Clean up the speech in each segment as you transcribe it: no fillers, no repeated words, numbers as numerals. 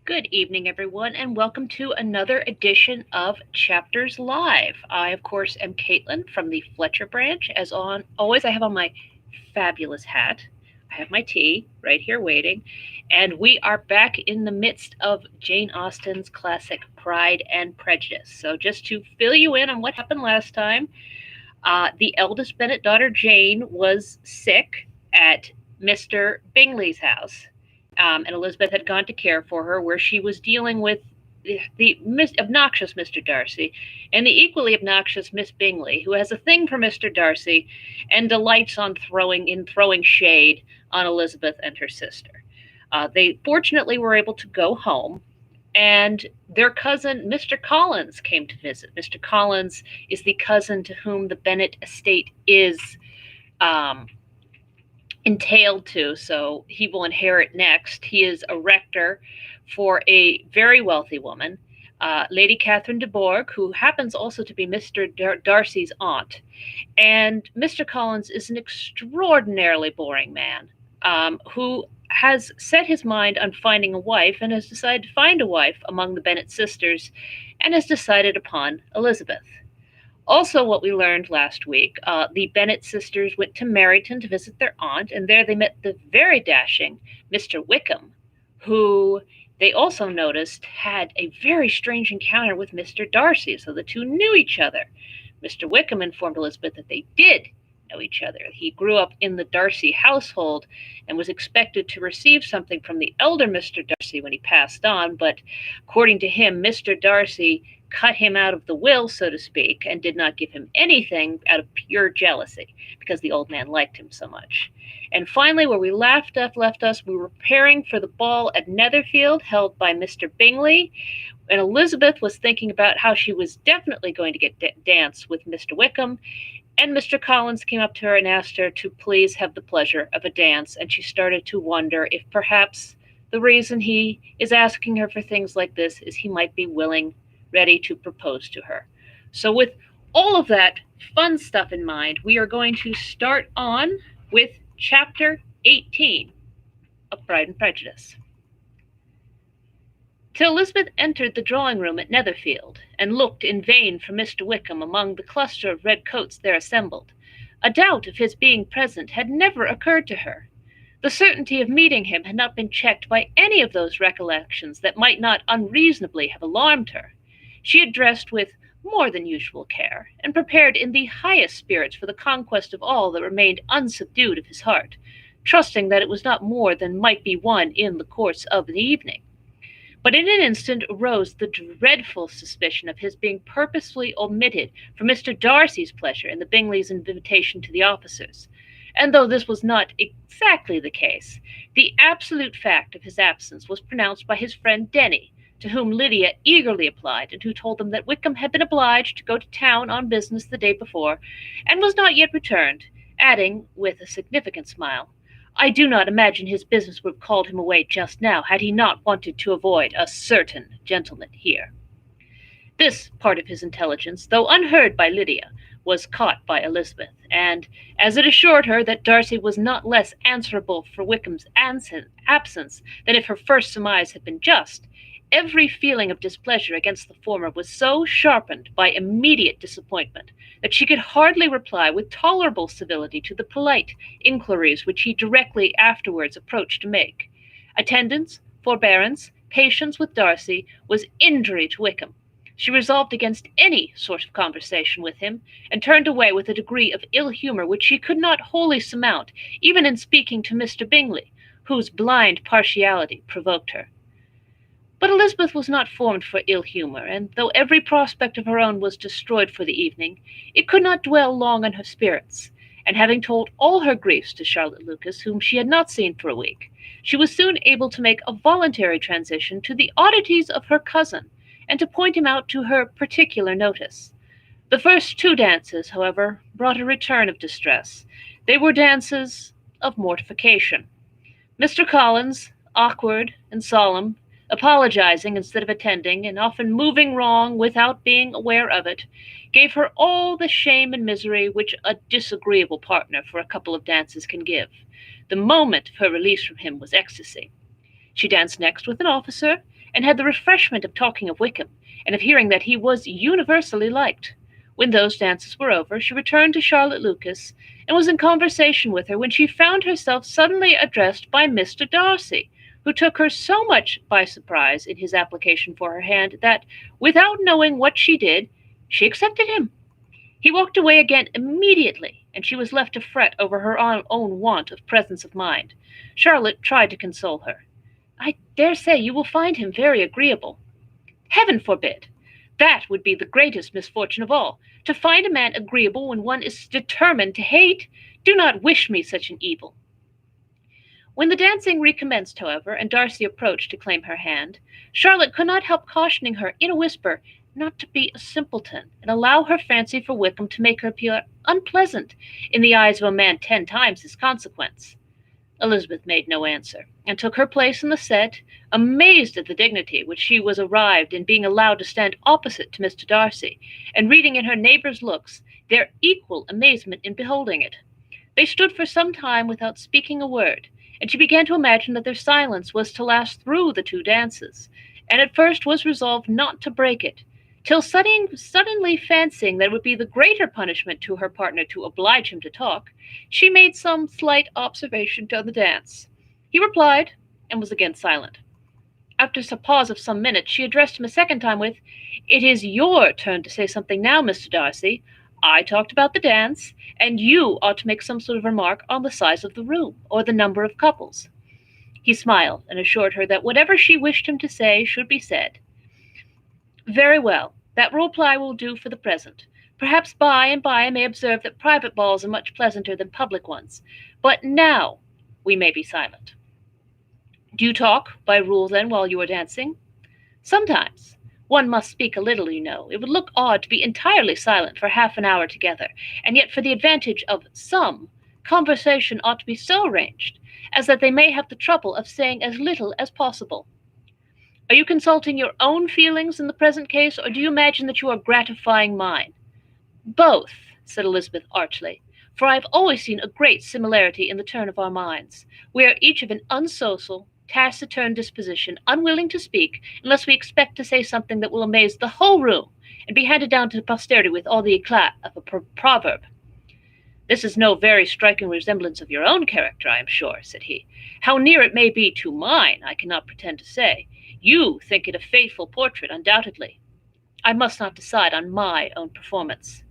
Good evening, everyone, and welcome to another edition of Chapters Live. I, of course, am Caitlin from the Fletcher branch. As on always, I have on my fabulous hat. I have my tea right here waiting, and we are back in the midst of Jane Austen's classic Pride and Prejudice. So, just to fill you in on what happened last time, the eldest Bennett daughter, Jane, was sick at Mr. Bingley's house, and Elizabeth had gone to care for her, where she was dealing with the obnoxious Mr. Darcy and the equally obnoxious Miss Bingley, who has a thing for Mr. Darcy and delights on throwing shade on Elizabeth and her sister. They fortunately were able to go home, and their cousin, Mr. Collins, came to visit. Mr. Collins is the cousin to whom the Bennett estate is um, entailed to, so he will inherit next. He is a rector for a very wealthy woman, Lady Catherine de Bourgh, who happens also to be Mr. Darcy's aunt. And Mr. Collins is an extraordinarily boring man who has set his mind on finding a wife and has decided to find a wife among the Bennet sisters and has decided upon Elizabeth. Also, what we learned last week, the Bennet sisters went to Meryton to visit their aunt, and there they met the very dashing Mr. Wickham, who they also noticed had a very strange encounter with Mr. Darcy, so the two knew each other. Mr. Wickham informed Elizabeth that they did know each other. He grew up in the Darcy household and was expected to receive something from the elder Mr. Darcy when he passed on, but according to him, Mr. Darcy cut him out of the will, so to speak, and did not give him anything out of pure jealousy because the old man liked him so much. And finally, where we left us, we were preparing for the ball at Netherfield held by Mr. Bingley, and Elizabeth was thinking about how she was definitely going to get dance with Mr. Wickham, and Mr. Collins came up to her and asked her to please have the pleasure of a dance, and she started to wonder if perhaps the reason he is asking her for things like this is he might be ready to propose to her. So, with all of that fun stuff in mind, we are going to start on with chapter 18 of Pride and Prejudice. Till Elizabeth entered the drawing room at Netherfield, and looked in vain for Mr. Wickham among the cluster of red coats there assembled, a doubt of his being present had never occurred to her. The certainty of meeting him had not been checked by any of those recollections that might not unreasonably have alarmed her. She had dressed with more than usual care, and prepared in the highest spirits for the conquest of all that remained unsubdued of his heart, trusting that it was not more than might be won in the course of the evening. But in an instant arose the dreadful suspicion of his being purposely omitted for Mr. Darcy's pleasure in the Bingleys' invitation to the officers. And though this was not exactly the case, the absolute fact of his absence was pronounced by his friend Denny, to whom Lydia eagerly applied, and who told them that Wickham had been obliged to go to town on business the day before, and was not yet returned, adding, with a significant smile, I do not imagine his business would have called him away just now had he not wanted to avoid a certain gentleman here. This part of his intelligence, though unheard by Lydia, was caught by Elizabeth, and as it assured her that Darcy was not less answerable for Wickham's absence than if her first surmise had been just, every feeling of displeasure against the former was so sharpened by immediate disappointment that she could hardly reply with tolerable civility to the polite inquiries which he directly afterwards approached to make. Attendance, forbearance, patience with Darcy was injury to Wickham. She resolved against any sort of conversation with him, and turned away with a degree of ill humour which she could not wholly surmount, even in speaking to Mr. Bingley, whose blind partiality provoked her. But Elizabeth was not formed for ill humour, and though every prospect of her own was destroyed for the evening, it could not dwell long on her spirits, and having told all her griefs to Charlotte Lucas, whom she had not seen for a week, she was soon able to make a voluntary transition to the oddities of her cousin, and to point him out to her particular notice. The first two dances, however, brought a return of distress. They were dances of mortification. Mr. Collins, awkward and solemn, apologizing instead of attending, and often moving wrong without being aware of it, gave her all the shame and misery which a disagreeable partner for a couple of dances can give. The moment of her release from him was ecstasy. She danced next with an officer, and had the refreshment of talking of Wickham, and of hearing that he was universally liked. When those dances were over, she returned to Charlotte Lucas, and was in conversation with her when she found herself suddenly addressed by Mr. Darcy, who took her so much by surprise in his application for her hand that, without knowing what she did, she accepted him. He walked away again immediately, and she was left to fret over her own want of presence of mind. Charlotte tried to console her. "I dare say you will find him very agreeable." "Heaven forbid! That would be the greatest misfortune of all. To find a man agreeable when one is determined to hate! Do not wish me such an evil." When the dancing recommenced, however, and Darcy approached to claim her hand, Charlotte could not help cautioning her in a whisper not to be a simpleton, and allow her fancy for Wickham to make her appear unpleasant in the eyes of a man 10 times his consequence. Elizabeth made no answer, and took her place in the set, amazed at the dignity which she was arrived in being allowed to stand opposite to Mr. Darcy, and reading in her neighbours' looks their equal amazement in beholding it. They stood for some time without speaking a word, and she began to imagine that their silence was to last through the 2 dances, and at first was resolved not to break it, till suddenly fancying that it would be the greater punishment to her partner to oblige him to talk, she made some slight observation to the dance. He replied, and was again silent. After a pause of some minutes, she addressed him a second time with, "It is your turn to say something now, Mr. Darcy. I talked about the dance, and you ought to make some sort of remark on the size of the room, or the number of couples." He smiled, and assured her that whatever she wished him to say should be said. "Very well, that reply will do for the present. Perhaps by and by I may observe that private balls are much pleasanter than public ones. But now we may be silent." "Do you talk, by rule, then, while you are dancing?" "Sometimes. One must speak a little, you know. It would look odd to be entirely silent for half an hour together, and yet for the advantage of some, conversation ought to be so arranged as that they may have the trouble of saying as little as possible." "Are you consulting your own feelings in the present case, or do you imagine that you are gratifying mine?" "Both," said Elizabeth archly, "for I have always seen a great similarity in the turn of our minds. We are each of an unsocial, taciturn disposition, unwilling to speak unless we expect to say something that will amaze the whole room, and be handed down to posterity with all the eclat of a proverb." "This is no very striking resemblance of your own character, I am sure," said he. "How near it may be to mine, I cannot pretend to say. You think it a faithful portrait, undoubtedly. I must not decide on my own performance."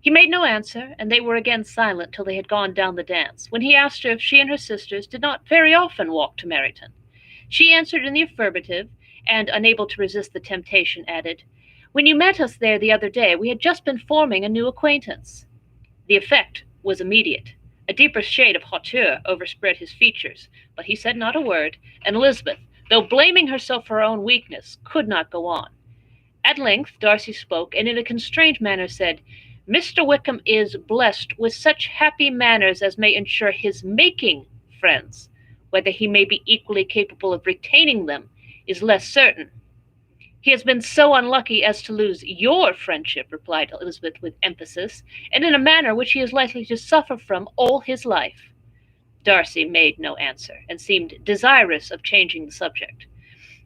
He made no answer, and they were again silent till they had gone down the dance, when he asked her if she and her sisters did not very often walk to Meryton. She answered in the affirmative, and, unable to resist the temptation, added, "When you met us there the other day, we had just been forming a new acquaintance." The effect was immediate. A deeper shade of hauteur overspread his features, but he said not a word, and Elizabeth, though blaming herself for her own weakness, could not go on. At length Darcy spoke, and in a constrained manner said, "Mr. Wickham is blessed with such happy manners as may ensure his making friends. Whether he may be equally capable of retaining them is less certain." "He has been so unlucky as to lose your friendship," replied Elizabeth with emphasis, "and in a manner which he is likely to suffer from all his life." Darcy made no answer, and seemed desirous of changing the subject.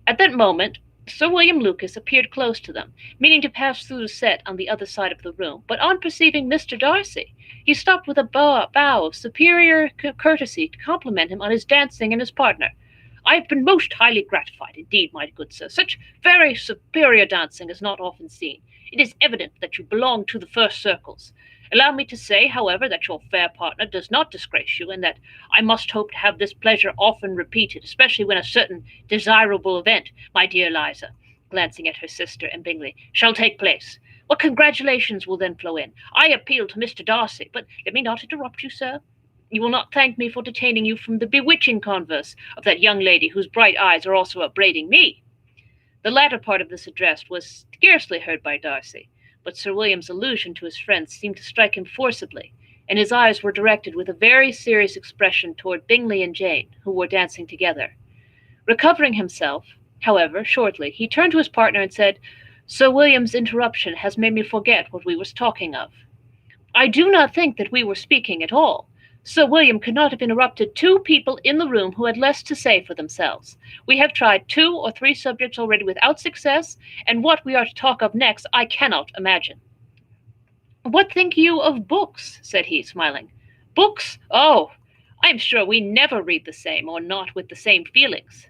At that moment Sir William Lucas appeared close to them, meaning to pass through the set on the other side of the room, but on perceiving Mr. Darcy, he stopped with a bow of superior courtesy to compliment him on his dancing and his partner. "I have been most highly gratified indeed, my good sir. Such very superior dancing is not often seen. It is evident that you belong to the first circles. Allow me to say, however, that your fair partner does not disgrace you, and that I must hope to have this pleasure often repeated, especially when a certain desirable event, my dear Eliza," glancing at her sister and Bingley, "shall take place. What congratulations will then flow in! I appeal to Mr. Darcy, but let me not interrupt you, sir. You will not thank me for detaining you from the bewitching converse of that young lady whose bright eyes are also upbraiding me." The latter part of this address was scarcely heard by Darcy, but Sir William's allusion to his friends seemed to strike him forcibly, and his eyes were directed with a very serious expression toward Bingley and Jane, who were dancing together. Recovering himself, however, shortly, he turned to his partner and said, "Sir William's interruption has made me forget what we were talking of." "I do not think that we were speaking at all. Sir William could not have interrupted two people in the room who had less to say for themselves. We have tried 2 or 3 subjects already without success, and what we are to talk of next I cannot imagine. What think you of books? Said he, smiling. Books? Oh, I am sure we never read the same, or not with the same feelings.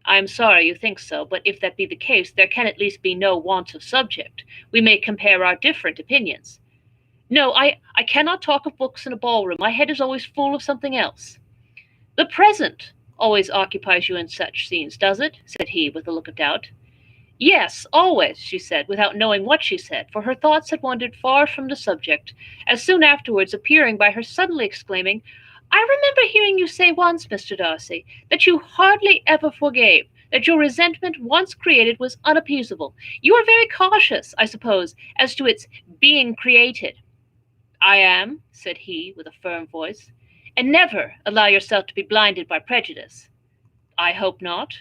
I am sorry you think so, but if that be the case, there can at least be no want of subject. We may compare our different opinions. No, I cannot talk of books in a ballroom. My head is always full of something else. The present always occupies you in such scenes, does it? Said he, with a look of doubt. Yes, always, she said, without knowing what she said, for her thoughts had wandered far from the subject, as soon afterwards appearing by her suddenly exclaiming, I remember hearing you say once, Mr. Darcy, that you hardly ever forgave, that your resentment once created was unappeasable. You are very cautious, I suppose, as to its being created. I am, said he, with a firm voice, and never allow yourself to be blinded by prejudice. I hope not.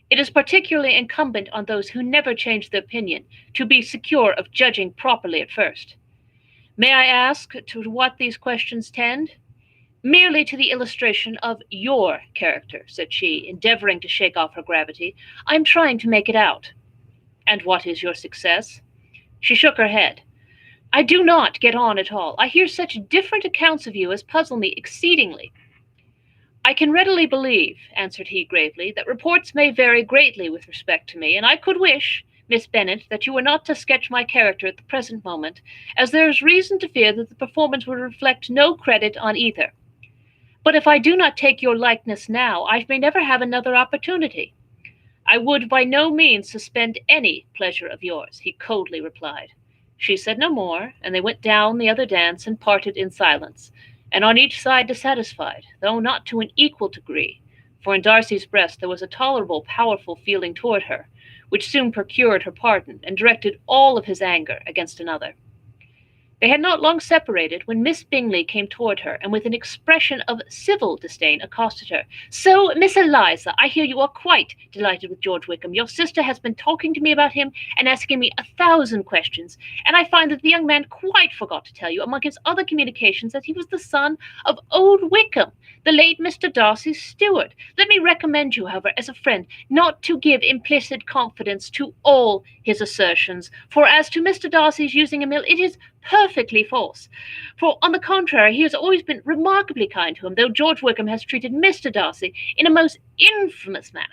It is particularly incumbent on those who never change their opinion to be secure of judging properly at first. May I ask to what these questions tend? Merely to the illustration of your character, said she, endeavoring to shake off her gravity. I am trying to make it out. And what is your success? She shook her head. I do not get on at all. I hear such different accounts of you as puzzle me exceedingly. I can readily believe, answered he gravely, that reports may vary greatly with respect to me, and I could wish, Miss Bennet, that you were not to sketch my character at the present moment, as there is reason to fear that the performance would reflect no credit on either. But if I do not take your likeness now, I may never have another opportunity. I would by no means suspend any pleasure of yours, he coldly replied. She said no more, and they went down the other dance and parted in silence, and on each side dissatisfied, though not to an equal degree, for in Darcy's breast there was a tolerable, powerful feeling toward her, which soon procured her pardon, and directed all of his anger against another. They had not long separated when Miss Bingley came toward her, and with an expression of civil disdain accosted her. So, Miss Eliza, I hear you are quite delighted with George Wickham. Your sister has been talking to me about him and asking me 1,000 questions, and I find that the young man quite forgot to tell you, among his other communications, that he was the son of old Wickham, the late Mr. Darcy's steward. Let me recommend you, however, as a friend, not to give implicit confidence to all his assertions, for as to Mr. Darcy's using a mill, it is perfectly false. For, on the contrary, he has always been remarkably kind to him, though George Wickham has treated Mr. Darcy in a most infamous manner.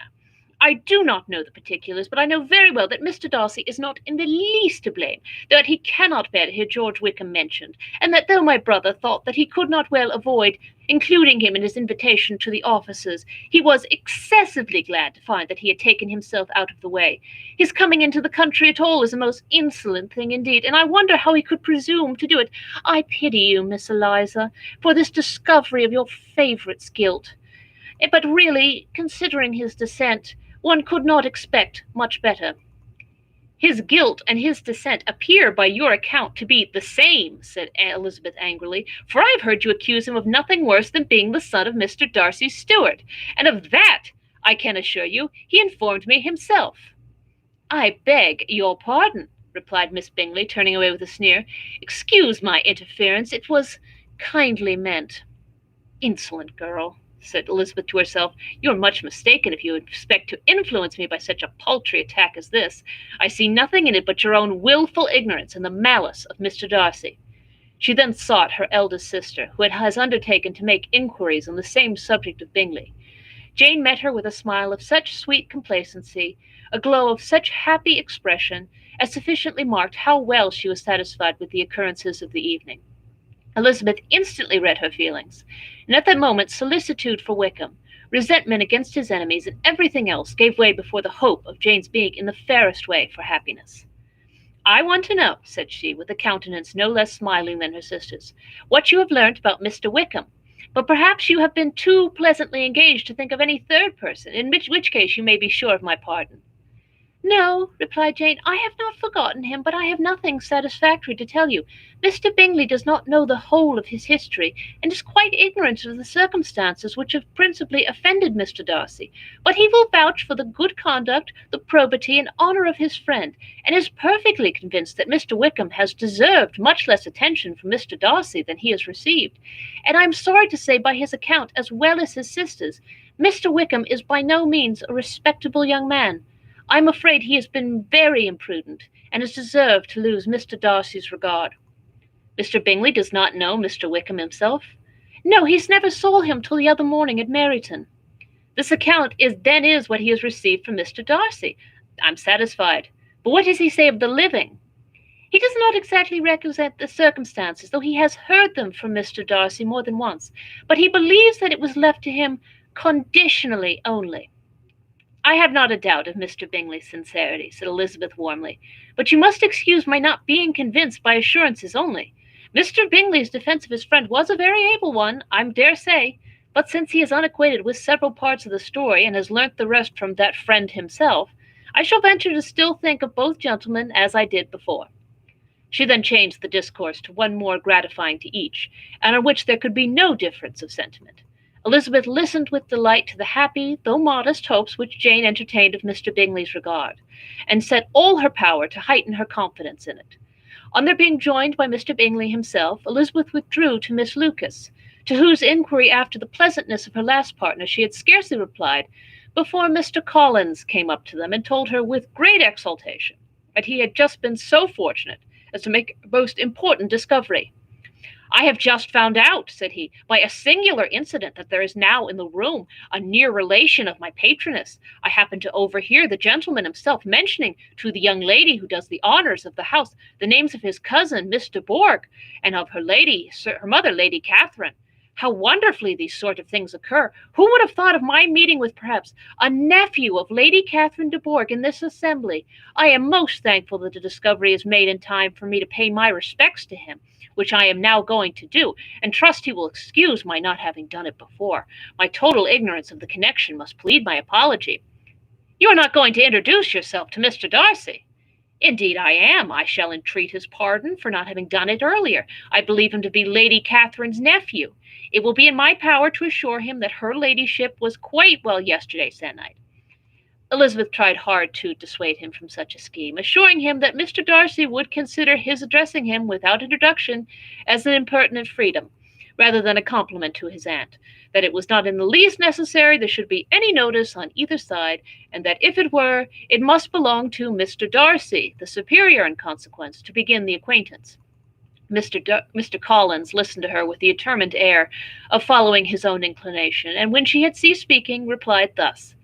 I do not know the particulars, but I know very well that Mr. Darcy is not in the least to blame, that he cannot bear to hear George Wickham mentioned, and that though my brother thought that he could not well avoid including him in his invitation to the officers, he was excessively glad to find that he had taken himself out of the way. His coming into the country at all is a most insolent thing indeed, and I wonder how he could presume to do it. I pity you, Miss Eliza, for this discovery of your favourite's guilt. But really, considering his descent, one could not expect much better. His guilt and his descent appear by your account to be the same, said Elizabeth angrily, for I have heard you accuse him of nothing worse than being the son of Mr. Darcy's steward, and of that, I can assure you, he informed me himself. I beg your pardon, replied Miss Bingley, turning away with a sneer. Excuse my interference, it was kindly meant. Insolent girl, said Elizabeth to herself. You are much mistaken if you expect to influence me by such a paltry attack as this. I see nothing in it but your own wilful ignorance and the malice of Mr. Darcy. She then sought her eldest sister, who has undertaken to make inquiries on the same subject of Bingley. Jane met her with a smile of such sweet complacency, a glow of such happy expression, as sufficiently marked how well she was satisfied with the occurrences of the evening. Elizabeth instantly read her feelings, and at that moment solicitude for Wickham, resentment against his enemies, and everything else gave way before the hope of Jane's being in the fairest way for happiness. I want to know, said she, with a countenance no less smiling than her sister's, what you have learnt about Mr. Wickham. But perhaps you have been too pleasantly engaged to think of any third person, in which case you may be sure of my pardon. "No," replied Jane, "I have not forgotten him, but I have nothing satisfactory to tell you. Mr. Bingley does not know the whole of his history, and is quite ignorant of the circumstances which have principally offended Mr. Darcy; but he will vouch for the good conduct, the probity, and honour of his friend, and is perfectly convinced that Mr. Wickham has deserved much less attention from Mr. Darcy than he has received, and I am sorry to say by his account, as well as his sister's, Mr. Wickham is by no means a respectable young man. I am afraid he has been very imprudent, and has deserved to lose Mr. Darcy's regard." "Mr. Bingley does not know Mr. Wickham himself?" "No, he never saw him till the other morning at Meryton." "This account is what he has received from Mr. Darcy. I'm satisfied. But what does he say of the living?" "He does not exactly represent the circumstances, though he has heard them from Mr. Darcy more than once, but he believes that it was left to him conditionally only." "I have not a doubt of Mr. Bingley's sincerity," said Elizabeth warmly, "but you must excuse my not being convinced by assurances only. Mr. Bingley's defence of his friend was a very able one, I dare say, but since he is unacquainted with several parts of the story, and has learnt the rest from that friend himself, I shall venture to still think of both gentlemen as I did before." She then changed the discourse to one more gratifying to each, and on which there could be no difference of sentiment. Elizabeth listened with delight to the happy, though modest, hopes which Jane entertained of Mr. Bingley's regard, and set all her power to heighten her confidence in it. On their being joined by Mr. Bingley himself, Elizabeth withdrew to Miss Lucas, to whose inquiry after the pleasantness of her last partner she had scarcely replied before Mr. Collins came up to them and told her with great exultation that he had just been so fortunate as to make a most important discovery. "I have just found out," said he, "by a singular incident, that there is now in the room a near relation of my patroness. I happened to overhear the gentleman himself mentioning to the young lady who does the honours of the house the names of his cousin, Miss de Bourgh, and of her mother, Lady Catherine. How wonderfully these sort of things occur! Who would have thought of my meeting with perhaps a nephew of Lady Catherine de Bourgh in this assembly? I am most thankful that the discovery is made in time for me to pay my respects to him, which I am now going to do, and trust he will excuse my not having done it before. My total ignorance of the connection must plead my apology." "You are not going to introduce yourself to Mr. Darcy?" "Indeed I am. I shall entreat his pardon for not having done it earlier. I believe him to be Lady Catherine's nephew. It will be in my power to assure him that her ladyship was quite well yesterday se'nnight." Elizabeth tried hard to dissuade him from such a scheme, assuring him that Mr. Darcy would consider his addressing him without introduction as an impertinent freedom, rather than a compliment to his aunt; that it was not in the least necessary there should be any notice on either side, and that if it were, it must belong to Mr. Darcy, the superior in consequence, to begin the acquaintance. Mr. Collins listened to her with the determined air of following his own inclination, and when she had ceased speaking, replied thus: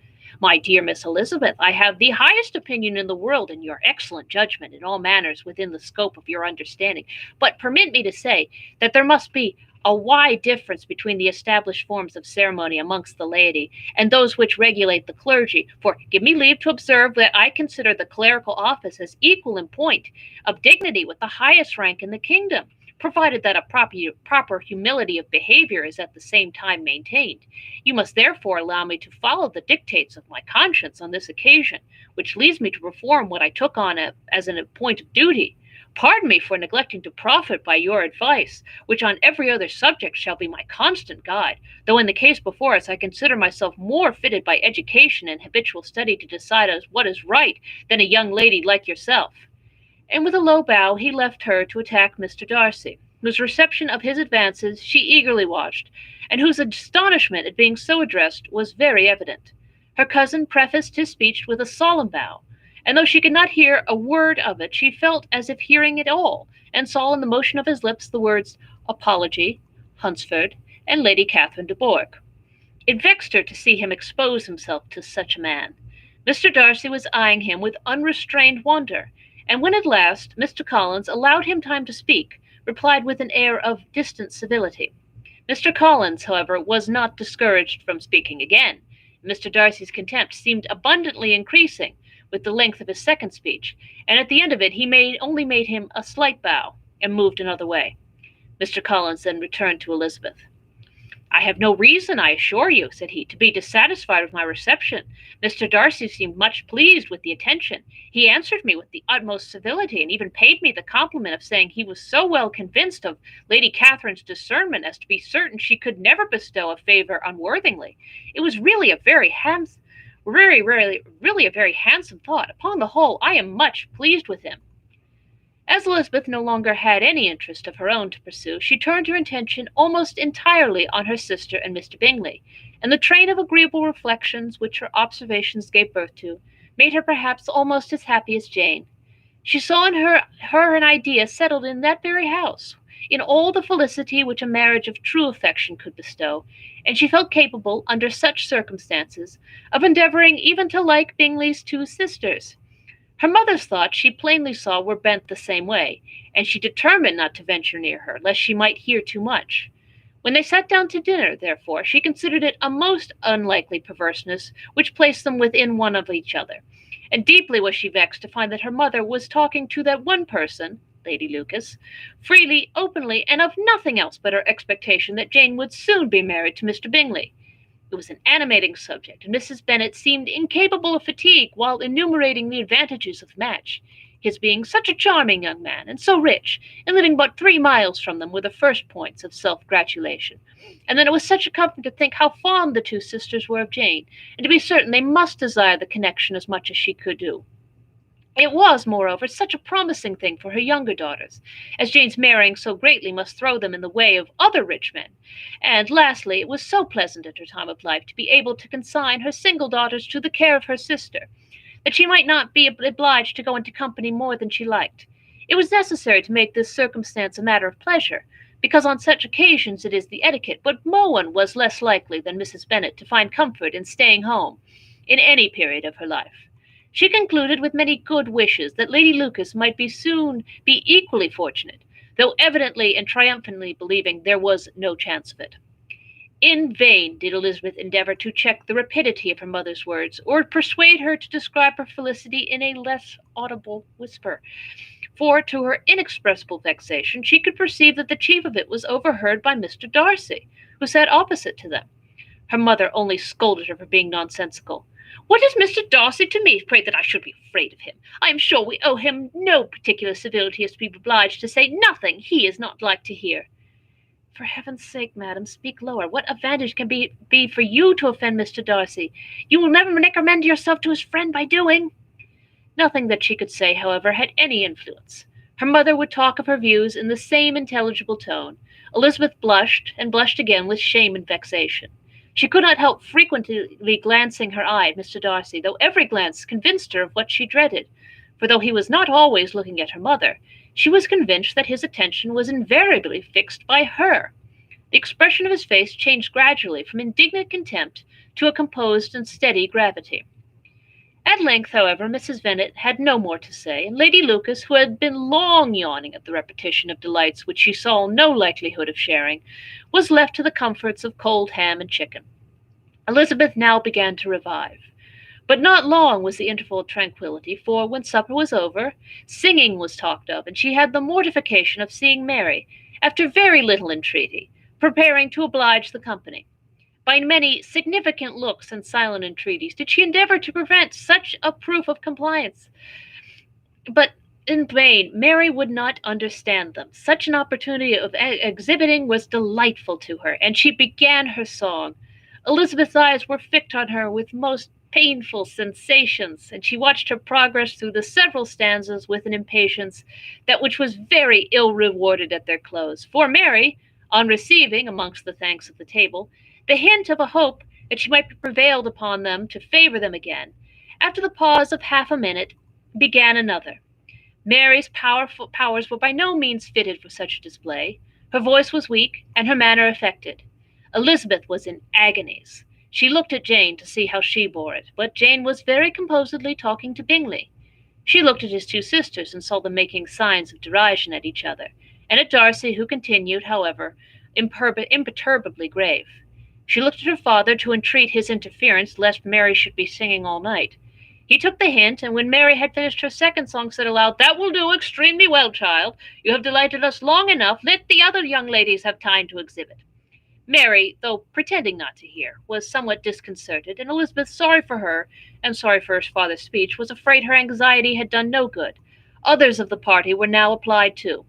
"My dear Miss Elizabeth, I have the highest opinion in the world in your excellent judgment in all matters within the scope of your understanding, but permit me to say that there must be a wide difference between the established forms of ceremony amongst the laity and those which regulate the clergy, for give me leave to observe that I consider the clerical office as equal in point of dignity with the highest rank in the kingdom, provided that a proper humility of behavior is at the same time maintained. You must therefore allow me to follow the dictates of my conscience on this occasion, which leads me to perform what I took on as a point of duty. Pardon me for neglecting to profit by your advice, which on every other subject shall be my constant guide, though in the case before us I consider myself more fitted by education and habitual study to decide as what is right than a young lady like yourself." And with a low bow he left her to attack Mr. Darcy, whose reception of his advances she eagerly watched, and whose astonishment at being so addressed was very evident. Her cousin prefaced his speech with a solemn bow, and though she could not hear a word of it, she felt as if hearing it all, and saw in the motion of his lips the words apology, Hunsford, and Lady Catherine de Bourgh. It vexed her to see him expose himself to such a man. Mr. Darcy was eyeing him with unrestrained wonder, and when at last Mr. Collins allowed him time to speak, replied with an air of distant civility. Mr. Collins, however, was not discouraged from speaking again. Mr. Darcy's contempt seemed abundantly increasing with the length of his second speech, and at the end of it he only made him a slight bow, and moved another way. Mr. Collins then returned to Elizabeth. I have no reason, I assure you, said he, to be dissatisfied with my reception. Mr. Darcy seemed much pleased with the attention. He answered me with the utmost civility, and even paid me the compliment of saying he was so well convinced of Lady Catherine's discernment as to be certain she could never bestow a favour unworthingly. It was really a really a very handsome thought. Upon the whole, I am much pleased with him. As Elizabeth no longer had any interest of her own to pursue, she turned her attention almost entirely on her sister and Mr. Bingley, and the train of agreeable reflections which her observations gave birth to made her perhaps almost as happy as Jane. She saw in her an idea settled in that very house, in all the felicity which a marriage of true affection could bestow, and she felt capable, under such circumstances, of endeavouring even to like Bingley's two sisters. Her mother's thoughts she plainly saw were bent the same way, and she determined not to venture near her, lest she might hear too much. When they sat down to dinner, therefore, she considered it a most unlikely perverseness which placed them within one of each other, and deeply was she vexed to find that her mother was talking to that one person, Lady Lucas, freely, openly, and of nothing else but her expectation that Jane would soon be married to Mr. Bingley. It was an animating subject, and Mrs. Bennet seemed incapable of fatigue while enumerating the advantages of the match. His being such a charming young man, and so rich, and living but 3 miles from them were the first points of self-gratulation. And then it was such a comfort to think how fond the two sisters were of Jane, and to be certain they must desire the connection as much as she could do. It was, moreover, such a promising thing for her younger daughters, as Jane's marrying so greatly must throw them in the way of other rich men. And lastly, it was so pleasant at her time of life to be able to consign her single daughters to the care of her sister, that she might not be obliged to go into company more than she liked. It was necessary to make this circumstance a matter of pleasure, because on such occasions it is the etiquette, but no one was less likely than Mrs. Bennet to find comfort in staying home in any period of her life. She concluded with many good wishes that Lady Lucas might soon be equally fortunate, though evidently and triumphantly believing there was no chance of it. In vain did Elizabeth endeavour to check the rapidity of her mother's words, or persuade her to describe her felicity in a less audible whisper, for to her inexpressible vexation she could perceive that the chief of it was overheard by Mr. Darcy, who sat opposite to them. Her mother only scolded her for being nonsensical. What is Mr. Darcy to me, pray, that I should be afraid of him? I am sure we owe him no particular civility as to be obliged to say nothing he is not like to hear. For heaven's sake, madam, speak lower. What advantage can be for you to offend Mr. Darcy? You will never recommend yourself to his friend by doing. Nothing that she could say, however, had any influence. Her mother would talk of her views in the same intelligible tone. Elizabeth blushed, and blushed again with shame and vexation. She could not help frequently glancing her eye at Mr. Darcy, though every glance convinced her of what she dreaded, for though he was not always looking at her mother, she was convinced that his attention was invariably fixed by her. The expression of his face changed gradually from indignant contempt to a composed and steady gravity. At length, however, Mrs. Bennet had no more to say, and Lady Lucas, who had been long yawning at the repetition of delights which she saw no likelihood of sharing, was left to the comforts of cold ham and chicken. Elizabeth now began to revive. But not long was the interval of tranquillity, for when supper was over, singing was talked of, and she had the mortification of seeing Mary, after very little entreaty, preparing to oblige the company. By many significant looks and silent entreaties did she endeavour to prevent such a proof of compliance. But in vain, Mary would not understand them. Such an opportunity of exhibiting was delightful to her, and she began her song. Elizabeth's eyes were fixed on her with most painful sensations, and she watched her progress through the several stanzas with an impatience that which was very ill rewarded at their close. For Mary, on receiving, amongst the thanks of the table, the hint of a hope that she might be prevailed upon them to favour them again, after the pause of half a minute, began another. Mary's powers were by no means fitted for such a display. Her voice was weak, and her manner affected. Elizabeth was in agonies. She looked at Jane to see how she bore it, but Jane was very composedly talking to Bingley. She looked at his two sisters and saw them making signs of derision at each other, and at Darcy, who continued, however, imperturbably grave. She looked at her father to entreat his interference, lest Mary should be singing all night. He took the hint, and when Mary had finished her second song, said aloud, "That will do extremely well, child. You have delighted us long enough. Let the other young ladies have time to exhibit." Mary, though pretending not to hear, was somewhat disconcerted, and Elizabeth, sorry for her, and sorry for her father's speech, was afraid her anxiety had done no good. Others of the party were now applied to.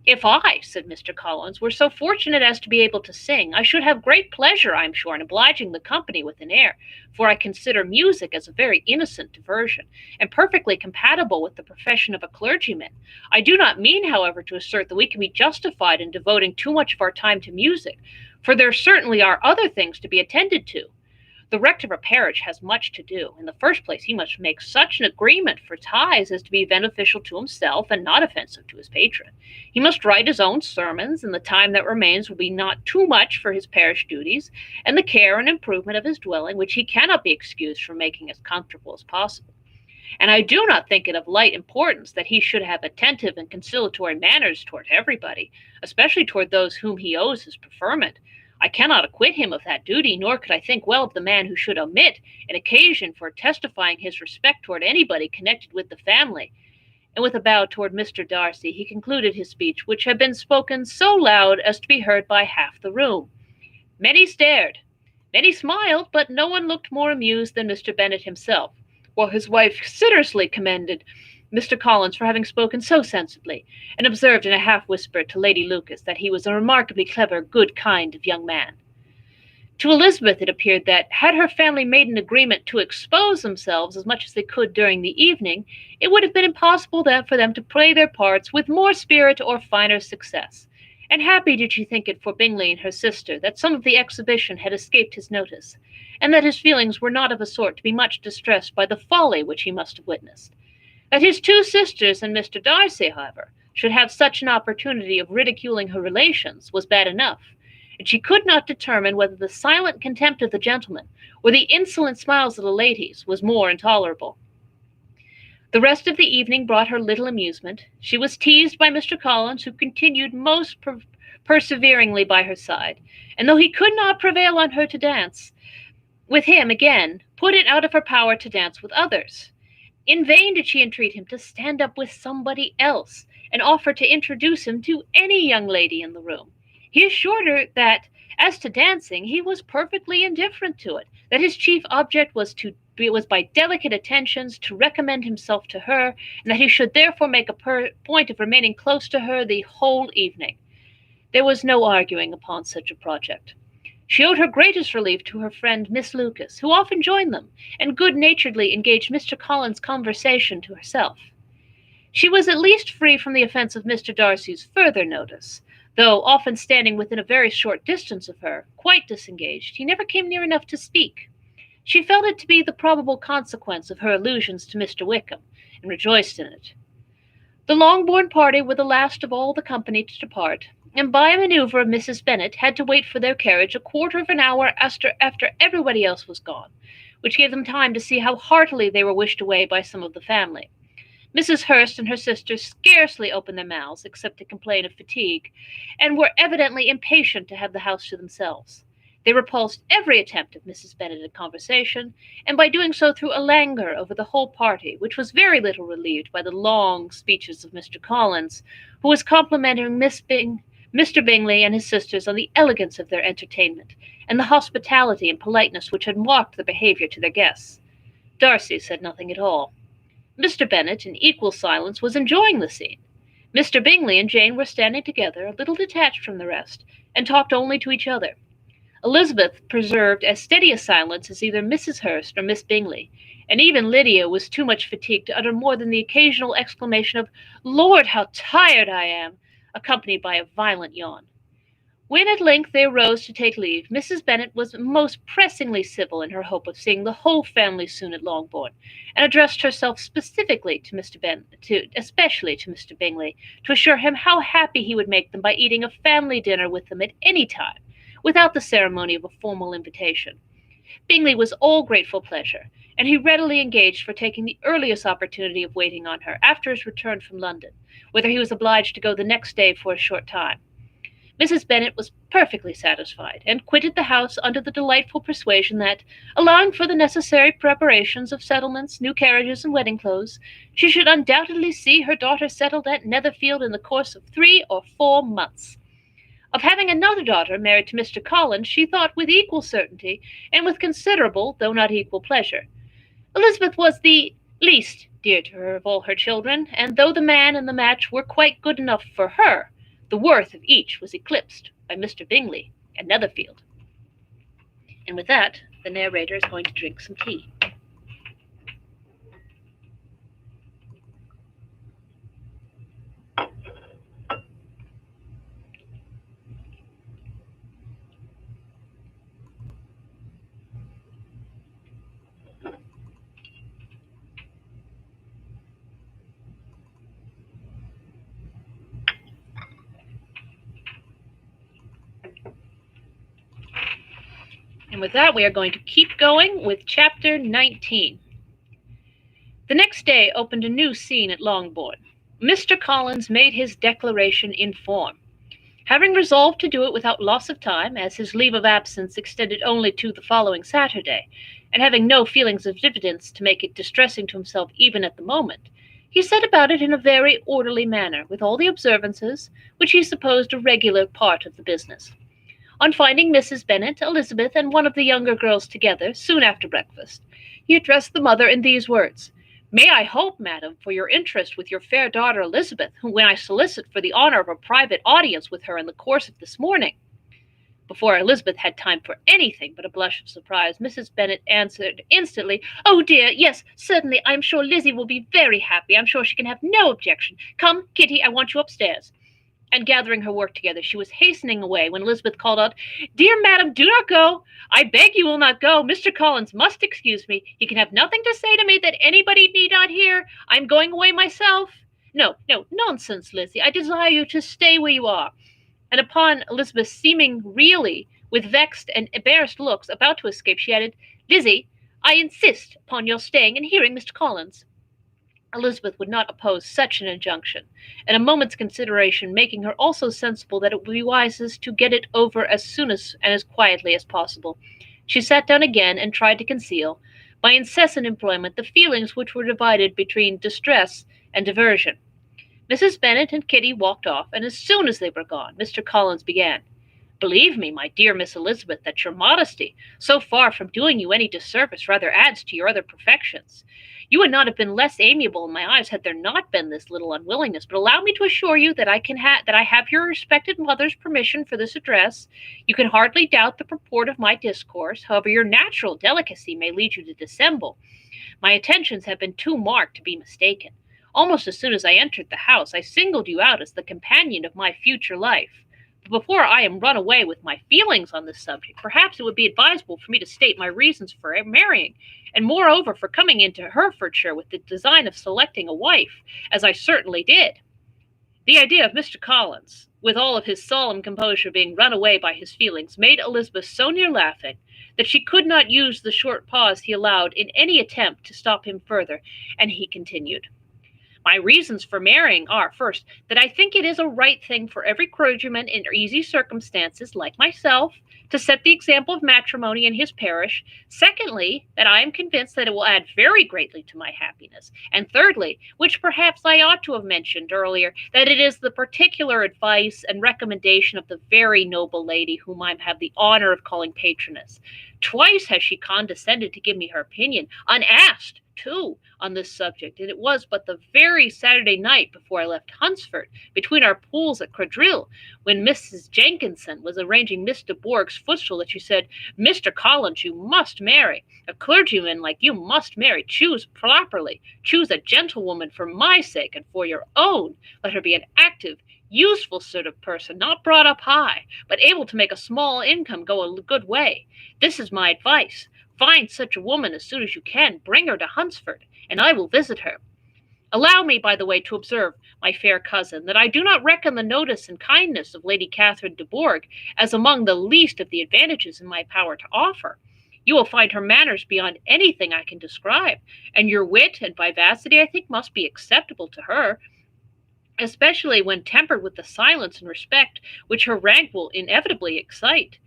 "If I," said Mr. Collins, "were so fortunate as to be able to sing, I should have great pleasure, I am sure, in obliging the company with an air, for I consider music as a very innocent diversion, and perfectly compatible with the profession of a clergyman. I do not mean, however, to assert that we can be justified in devoting too much of our time to music, for there certainly are other things to be attended to. The rector of a parish has much to do. In the first place, he must make such an agreement for tithes as to be beneficial to himself and not offensive to his patron. He must write his own sermons, and the time that remains will be not too much for his parish duties, and the care and improvement of his dwelling, which he cannot be excused from making as comfortable as possible. And I do not think it of light importance that he should have attentive and conciliatory manners toward everybody, especially toward those whom he owes his preferment. I cannot acquit him of that duty, nor could I think well of the man who should omit an occasion for testifying his respect toward anybody connected with the family." And with a bow toward Mr. Darcy, he concluded his speech, which had been spoken so loud as to be heard by half the room. Many stared, many smiled, but no one looked more amused than Mr. Bennet himself, while his wife considerately commended Mr. Collins for having spoken so sensibly, and observed in a half whisper to Lady Lucas that he was a remarkably clever, good kind of young man. To Elizabeth it appeared that, had her family made an agreement to expose themselves as much as they could during the evening, it would have been impossible for them to play their parts with more spirit or finer success. And happy did she think it for Bingley and her sister that some of the exhibition had escaped his notice, and that his feelings were not of a sort to be much distressed by the folly which he must have witnessed. That his two sisters and Mr. Darcy, however, should have such an opportunity of ridiculing her relations was bad enough, and she could not determine whether the silent contempt of the gentlemen or the insolent smiles of the ladies was more intolerable. The rest of the evening brought her little amusement. She was teased by Mr. Collins, who continued most perseveringly by her side, and though he could not prevail on her to dance with him again, put it out of her power to dance with others. In vain did she entreat him to stand up with somebody else, and offer to introduce him to any young lady in the room. He assured her that, as to dancing, he was perfectly indifferent to it, that his chief object was by delicate attentions to recommend himself to her, and that he should therefore make a point of remaining close to her the whole evening. There was no arguing upon such a project. She owed her greatest relief to her friend Miss Lucas, who often joined them, and good-naturedly engaged Mr. Collins' conversation to herself. She was at least free from the offence of Mr. Darcy's further notice, though often standing within a very short distance of her, quite disengaged, he never came near enough to speak. She felt it to be the probable consequence of her allusions to Mr. Wickham, and rejoiced in it. The Longbourn party were the last of all the company to depart, and by a manoeuvre of Mrs. Bennet had to wait for their carriage a quarter of an hour after everybody else was gone, which gave them time to see how heartily they were wished away by some of the family. Mrs. Hurst and her sisters scarcely opened their mouths, except to complain of fatigue, and were evidently impatient to have the house to themselves. They repulsed every attempt of Mrs. Bennet at conversation, and by doing so threw a languor over the whole party, which was very little relieved by the long speeches of Mr. Collins, who was complimenting Mr. Bingley and his sisters on the elegance of their entertainment, and the hospitality and politeness which had marked their behaviour to their guests. Darcy said nothing at all. Mr. Bennet, in equal silence, was enjoying the scene. Mr. Bingley and Jane were standing together, a little detached from the rest, and talked only to each other. Elizabeth preserved as steady a silence as either Mrs. Hurst or Miss Bingley, and even Lydia was too much fatigued to utter more than the occasional exclamation of "Lord, how tired I am!" accompanied by a violent yawn. When at length they arose to take leave, Mrs. Bennet was most pressingly civil in her hope of seeing the whole family soon at Longbourn, and addressed herself specifically to especially to Mr. Bingley, to assure him how happy he would make them by eating a family dinner with them at any time, without the ceremony of a formal invitation. Bingley was all grateful pleasure, and he readily engaged for taking the earliest opportunity of waiting on her after his return from London, whither he was obliged to go the next day for a short time. Mrs. Bennet was perfectly satisfied, and quitted the house under the delightful persuasion that, allowing for the necessary preparations of settlements, new carriages, and wedding clothes, she should undoubtedly see her daughter settled at Netherfield in the course of 3 or 4 months. Of having another daughter married to Mr. Collins she thought with equal certainty, and with considerable, though not equal pleasure. Elizabeth was the least dear to her of all her children, and though the man and the match were quite good enough for her, the worth of each was eclipsed by Mr. Bingley and Netherfield. And with that, the narrator is going to drink some tea. And with that, we are going to keep going with chapter 19. The next day opened a new scene at Longbourn. Mr. Collins made his declaration in form. Having resolved to do it without loss of time, as his leave of absence extended only to the following Saturday, and having no feelings of diffidence to make it distressing to himself even at the moment, he set about it in a very orderly manner, with all the observances which he supposed a regular part of the business. On finding Mrs. Bennet, Elizabeth, and one of the younger girls together, soon after breakfast, he addressed the mother in these words: "May I hope, madam, for your interest with your fair daughter Elizabeth, whom I solicit for the honour of a private audience with her in the course of this morning?" Before Elizabeth had time for anything but a blush of surprise, Mrs. Bennet answered instantly, "Oh dear, yes, certainly. I am sure Lizzie will be very happy. I am sure she can have no objection. Come, Kitty, I want you upstairs." And gathering her work together, she was hastening away when Elizabeth called out, "Dear madam, do not go. I beg you will not go. Mr. Collins must excuse me. He can have nothing to say to me that anybody need not hear. I am going away myself." "No, no, nonsense, Lizzie. I desire you to stay where you are." And upon Elizabeth seeming really, with vexed and embarrassed looks, about to escape, she added, "Lizzie, I insist upon your staying and hearing Mr. Collins." Elizabeth would not oppose such an injunction, and a moment's consideration making her also sensible that it would be wisest to get it over as soon and as quietly as possible, she sat down again and tried to conceal, by incessant employment, the feelings which were divided between distress and diversion. Mrs. Bennet and Kitty walked off, and as soon as they were gone, Mr. Collins began: "Believe me, my dear Miss Elizabeth, that your modesty, so far from doing you any disservice, rather adds to your other perfections. You would not have been less amiable in my eyes had there not been this little unwillingness. But allow me to assure you that I have your respected mother's permission for this address. You can hardly doubt the purport of my discourse, however your natural delicacy may lead you to dissemble. My attentions have been too marked to be mistaken. Almost as soon as I entered the house, I singled you out as the companion of my future life. But before I am run away with my feelings on this subject, perhaps it would be advisable for me to state my reasons for marrying, and moreover for coming into Herefordshire with the design of selecting a wife, as I certainly did." The idea of Mr. Collins, with all of his solemn composure, being run away by his feelings, made Elizabeth so near laughing that she could not use the short pause he allowed in any attempt to stop him further, and he continued: "My reasons for marrying are, first, that I think it is a right thing for every clergyman in easy circumstances, like myself, to set the example of matrimony in his parish. Secondly, that I am convinced that it will add very greatly to my happiness. And thirdly, which perhaps I ought to have mentioned earlier, that it is the particular advice and recommendation of the very noble lady whom I have the honor of calling patroness. Twice has she condescended to give me her opinion, unasked, too, on this subject, and it was but the very Saturday night before I left Hunsford, between our pools at Quadrille, when Mrs. Jenkinson was arranging Miss de Bourgh's footstool, that she said, 'Mr. Collins, you must marry. A clergyman like you must marry. Choose properly. Choose a gentlewoman for my sake and for your own. Let her be an active, useful sort of person, not brought up high, but able to make a small income go a good way. This is my advice. Find such a woman as soon as you can. Bring her to Hunsford, and I will visit her. Allow me, by the way, to observe, my fair cousin, that I do not reckon the notice and kindness of Lady Catherine de Bourgh as among the least of the advantages in my power to offer. You will find her manners beyond anything I can describe, and your wit and vivacity, I think, must be acceptable to her, especially when tempered with the silence and respect which her rank will inevitably excite.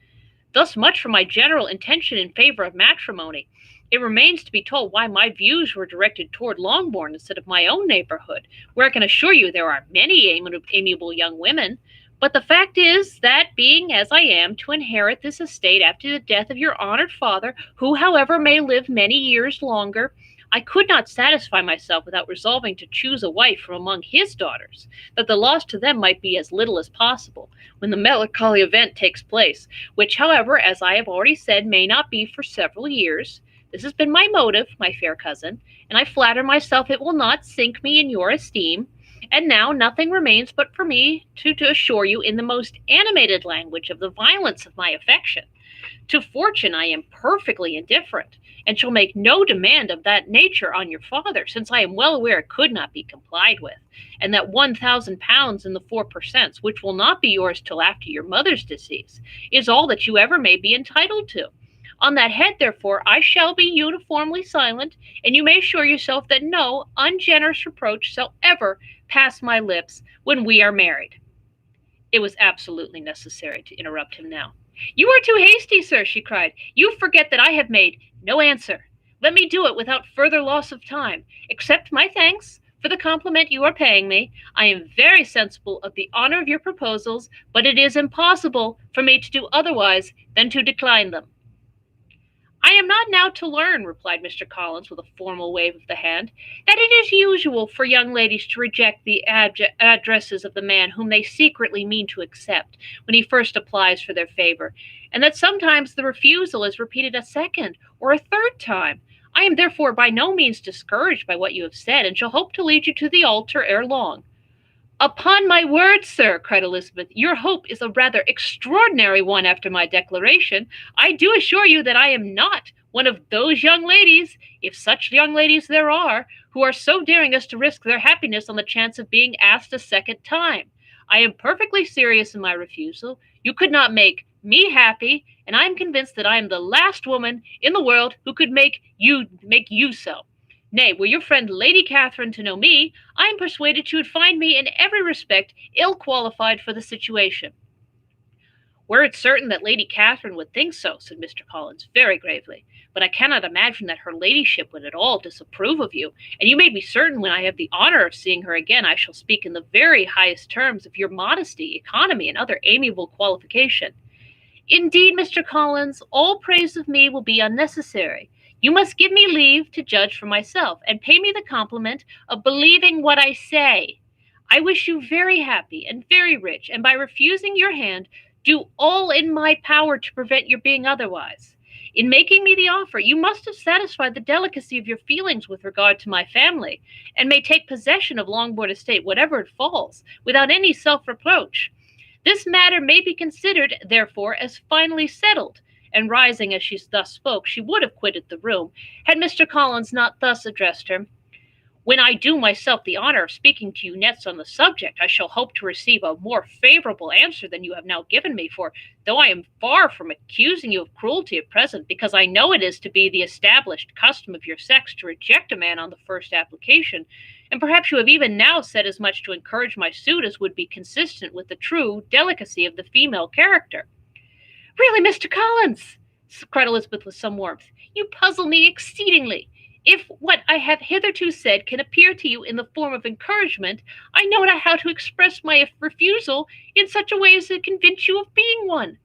Thus much for my general intention in favor of matrimony. It remains to be told why my views were directed toward Longbourn instead of my own neighborhood, where I can assure you there are many amiable young women. But the fact is that, being as I am to inherit this estate after the death of your honored father, who, however, may live many years longer, I could not satisfy myself without resolving to choose a wife from among his daughters, that the loss to them might be as little as possible, when the melancholy event takes place, which, however, as I have already said, may not be for several years. This has been my motive, my fair cousin, and I flatter myself it will not sink me in your esteem. And now nothing remains but for me to assure you in the most animated language of the violence of my affection. To fortune I am perfectly indifferent, and shall make no demand of that nature on your father, since I am well aware it could not be complied with, and that £1,000 in the 4 per cents, which will not be yours till after your mother's decease, is all that you ever may be entitled to. On that head, therefore, I shall be uniformly silent, and you may assure yourself that no ungenerous reproach shall ever pass my lips when we are married. It was absolutely necessary to interrupt him now. You are too hasty, sir, she cried. You forget that I have made no answer. Let me do it without further loss of time. Accept my thanks for the compliment you are paying me. I am very sensible of the honor of your proposals, but it is impossible for me to do otherwise than to decline them. I am not now to learn, replied Mr. Collins with a formal wave of the hand, that it is usual for young ladies to reject the addresses of the man whom they secretly mean to accept when he first applies for their favor, and that sometimes the refusal is repeated a second or a third time. I am therefore by no means discouraged by what you have said, and shall hope to lead you to the altar ere long. Upon my word, sir, cried Elizabeth, your hope is a rather extraordinary one after my declaration. I do assure you that I am not one of those young ladies, if such young ladies there are, who are so daring as to risk their happiness on the chance of being asked a second time. I am perfectly serious in my refusal. You could not make me happy, and I am convinced that I am the last woman in the world who could make you so. Nay, were your friend Lady Catherine to know me, I am persuaded she would find me in every respect ill qualified for the situation. Were it certain that Lady Catherine would think so, said Mr. Collins very gravely, but I cannot imagine that her ladyship would at all disapprove of you, and you may be certain when I have the honour of seeing her again I shall speak in the very highest terms of your modesty, economy, and other amiable qualification. Indeed, Mr. Collins, all praise of me will be unnecessary. You must give me leave to judge for myself, and pay me the compliment of believing what I say. I wish you very happy and very rich, and by refusing your hand, do all in my power to prevent your being otherwise. In making me the offer, you must have satisfied the delicacy of your feelings with regard to my family, and may take possession of Longbourn estate, whatever it falls, without any self-reproach. This matter may be considered, therefore, as finally settled. And rising as she thus spoke, she would have quitted the room, had Mr. Collins not thus addressed her. When I do myself the honour of speaking to you next on the subject, I shall hope to receive a more favourable answer than you have now given me, for though I am far from accusing you of cruelty at present, because I know it is to be the established custom of your sex to reject a man on the first application, and perhaps you have even now said as much to encourage my suit as would be consistent with the true delicacy of the female character. Really, Mr. Collins, cried Elizabeth with some warmth, you puzzle me exceedingly. If what I have hitherto said can appear to you in the form of encouragement, I know not how to express my refusal in such a way as to convince you of being one.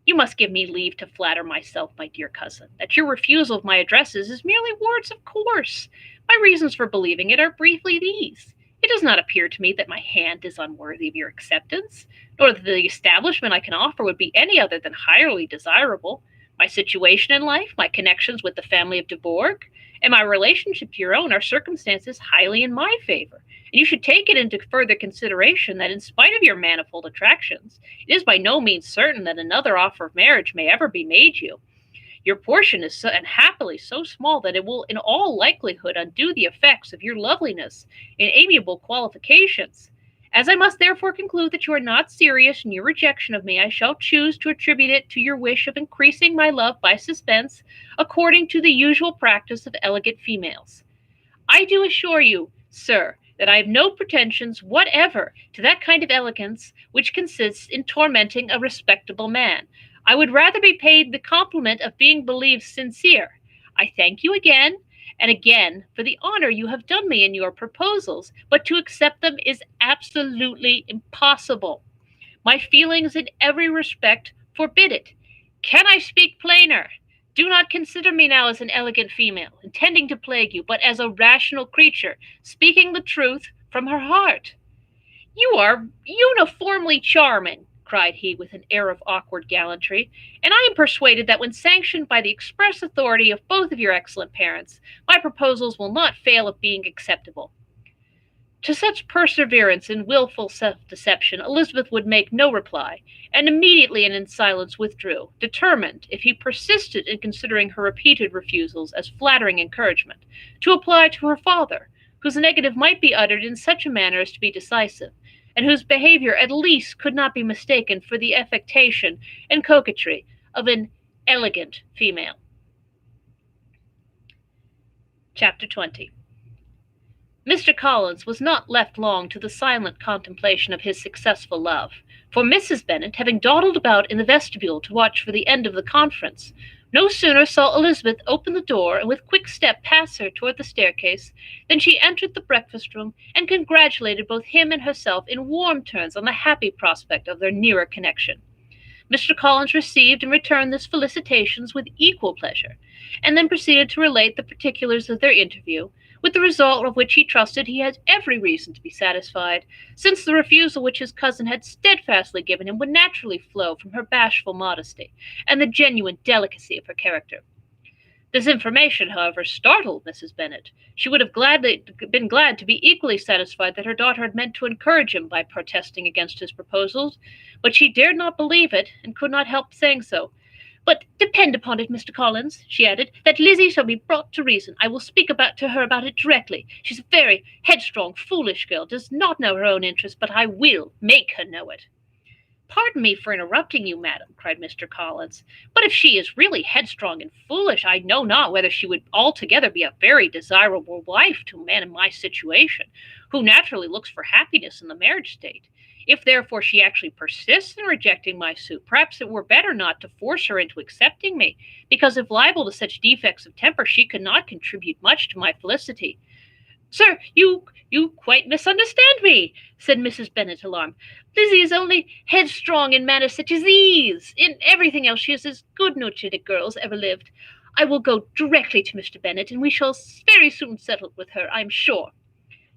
You must give me leave to flatter myself, my dear cousin, that your refusal of my addresses is merely words of course. My reasons for believing it are briefly these. It does not appear to me that my hand is unworthy of your acceptance, nor that the establishment I can offer would be any other than highly desirable. My situation in life, my connections with the family of de Bourgh, and my relationship to your own are circumstances highly in my favor, and you should take it into further consideration that in spite of your manifold attractions, it is by no means certain that another offer of marriage may ever be made you. Your portion is so, and happily so small that it will in all likelihood undo the effects of your loveliness and amiable qualifications. As I must therefore conclude that you are not serious in your rejection of me, I shall choose to attribute it to your wish of increasing my love by suspense, according to the usual practice of elegant females. I do assure you, sir, that I have no pretensions whatever to that kind of elegance which consists in tormenting a respectable man. I would rather be paid the compliment of being believed sincere. I thank you again and again for the honor you have done me in your proposals, but to accept them is absolutely impossible. My feelings in every respect forbid it. Can I speak plainer? Do not consider me now as an elegant female, intending to plague you, but as a rational creature, speaking the truth from her heart. You are uniformly charming, cried he with an air of awkward gallantry, and I am persuaded that when sanctioned by the express authority of both of your excellent parents, my proposals will not fail of being acceptable. To such perseverance in wilful self-deception Elizabeth would make no reply, and immediately and in silence withdrew, determined, if he persisted in considering her repeated refusals as flattering encouragement, to apply to her father, whose negative might be uttered in such a manner as to be decisive, and whose behaviour at least could not be mistaken for the affectation and coquetry of an elegant female. Chapter 20. Mr. Collins was not left long to the silent contemplation of his successful love, for Mrs. Bennet, having dawdled about in the vestibule to watch for the end of the conference, no sooner saw Elizabeth open the door and with quick step pass her toward the staircase than she entered the breakfast-room and congratulated both him and herself in warm terms on the happy prospect of their nearer connection. Mr. Collins received and returned these felicitations with equal pleasure, and then proceeded to relate the particulars of their interview, with the result of which he trusted he had every reason to be satisfied, since the refusal which his cousin had steadfastly given him would naturally flow from her bashful modesty and the genuine delicacy of her character. This information, however, startled Mrs. Bennet. She would have been glad to be equally satisfied that her daughter had meant to encourage him by protesting against his proposals, but she dared not believe it, and could not help saying so. "But depend upon it, Mr. Collins," she added, "that Lizzie shall be brought to reason. I will speak to her about it directly. She's a very headstrong, foolish girl, does not know her own interest, but I will make her know it." "Pardon me for interrupting you, madam," cried Mr. Collins, "but if she is really headstrong and foolish, I know not whether she would altogether be a very desirable wife to a man in my situation, who naturally looks for happiness in the marriage state. If therefore she actually persists in rejecting my suit, perhaps it were better not to force her into accepting me, because if liable to such defects of temper, she could not contribute much to my felicity." "Sir, you quite misunderstand me," said Mrs. Bennet, alarmed. "Lizzie is only headstrong in manners such as these. In everything else she is as good-natured a girl as ever lived. I will go directly to Mr. Bennet, and we shall very soon settle with her, I am sure."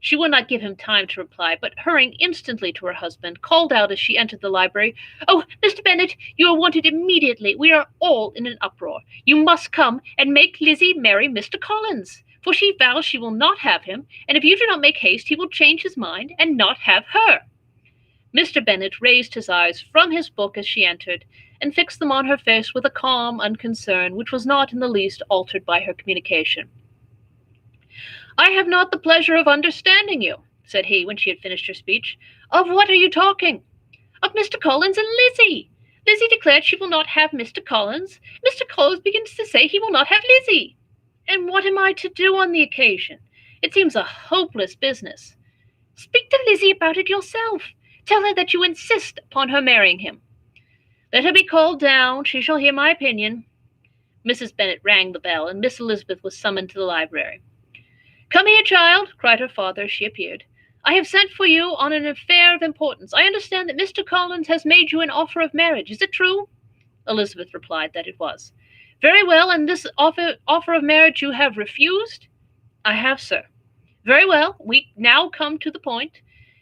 She would not give him time to reply, but hurrying instantly to her husband, called out as she entered the library, "Oh, Mr. Bennet, you are wanted immediately. We are all in an uproar. You must come and make Lizzie marry Mr. Collins, for she vows she will not have him, and if you do not make haste, he will change his mind and not have her." Mr. Bennet raised his eyes from his book as she entered, and fixed them on her face with a calm unconcern which was not in the least altered by her communication. "I have not the pleasure of understanding you," said he, when she had finished her speech. "Of what are you talking?" "Of Mr. Collins and Lizzie. Lizzie declared she will not have Mr. Collins. Mr. Collins begins to say he will not have Lizzie. And what am I to do on the occasion? It seems a hopeless business." "Speak to Lizzie about it yourself. Tell her that you insist upon her marrying him." "Let her be called down. She shall hear my opinion." Mrs. Bennet rang the bell, and Miss Elizabeth was summoned to the library. "Come here, child," cried her father as she appeared. "I have sent for you on an affair of importance. I understand that Mr. Collins has made you an offer of marriage. Is it true?" Elizabeth replied that it was. "Very well, and this offer of marriage you have refused?" "I have, sir." "Very well, we now come to the point.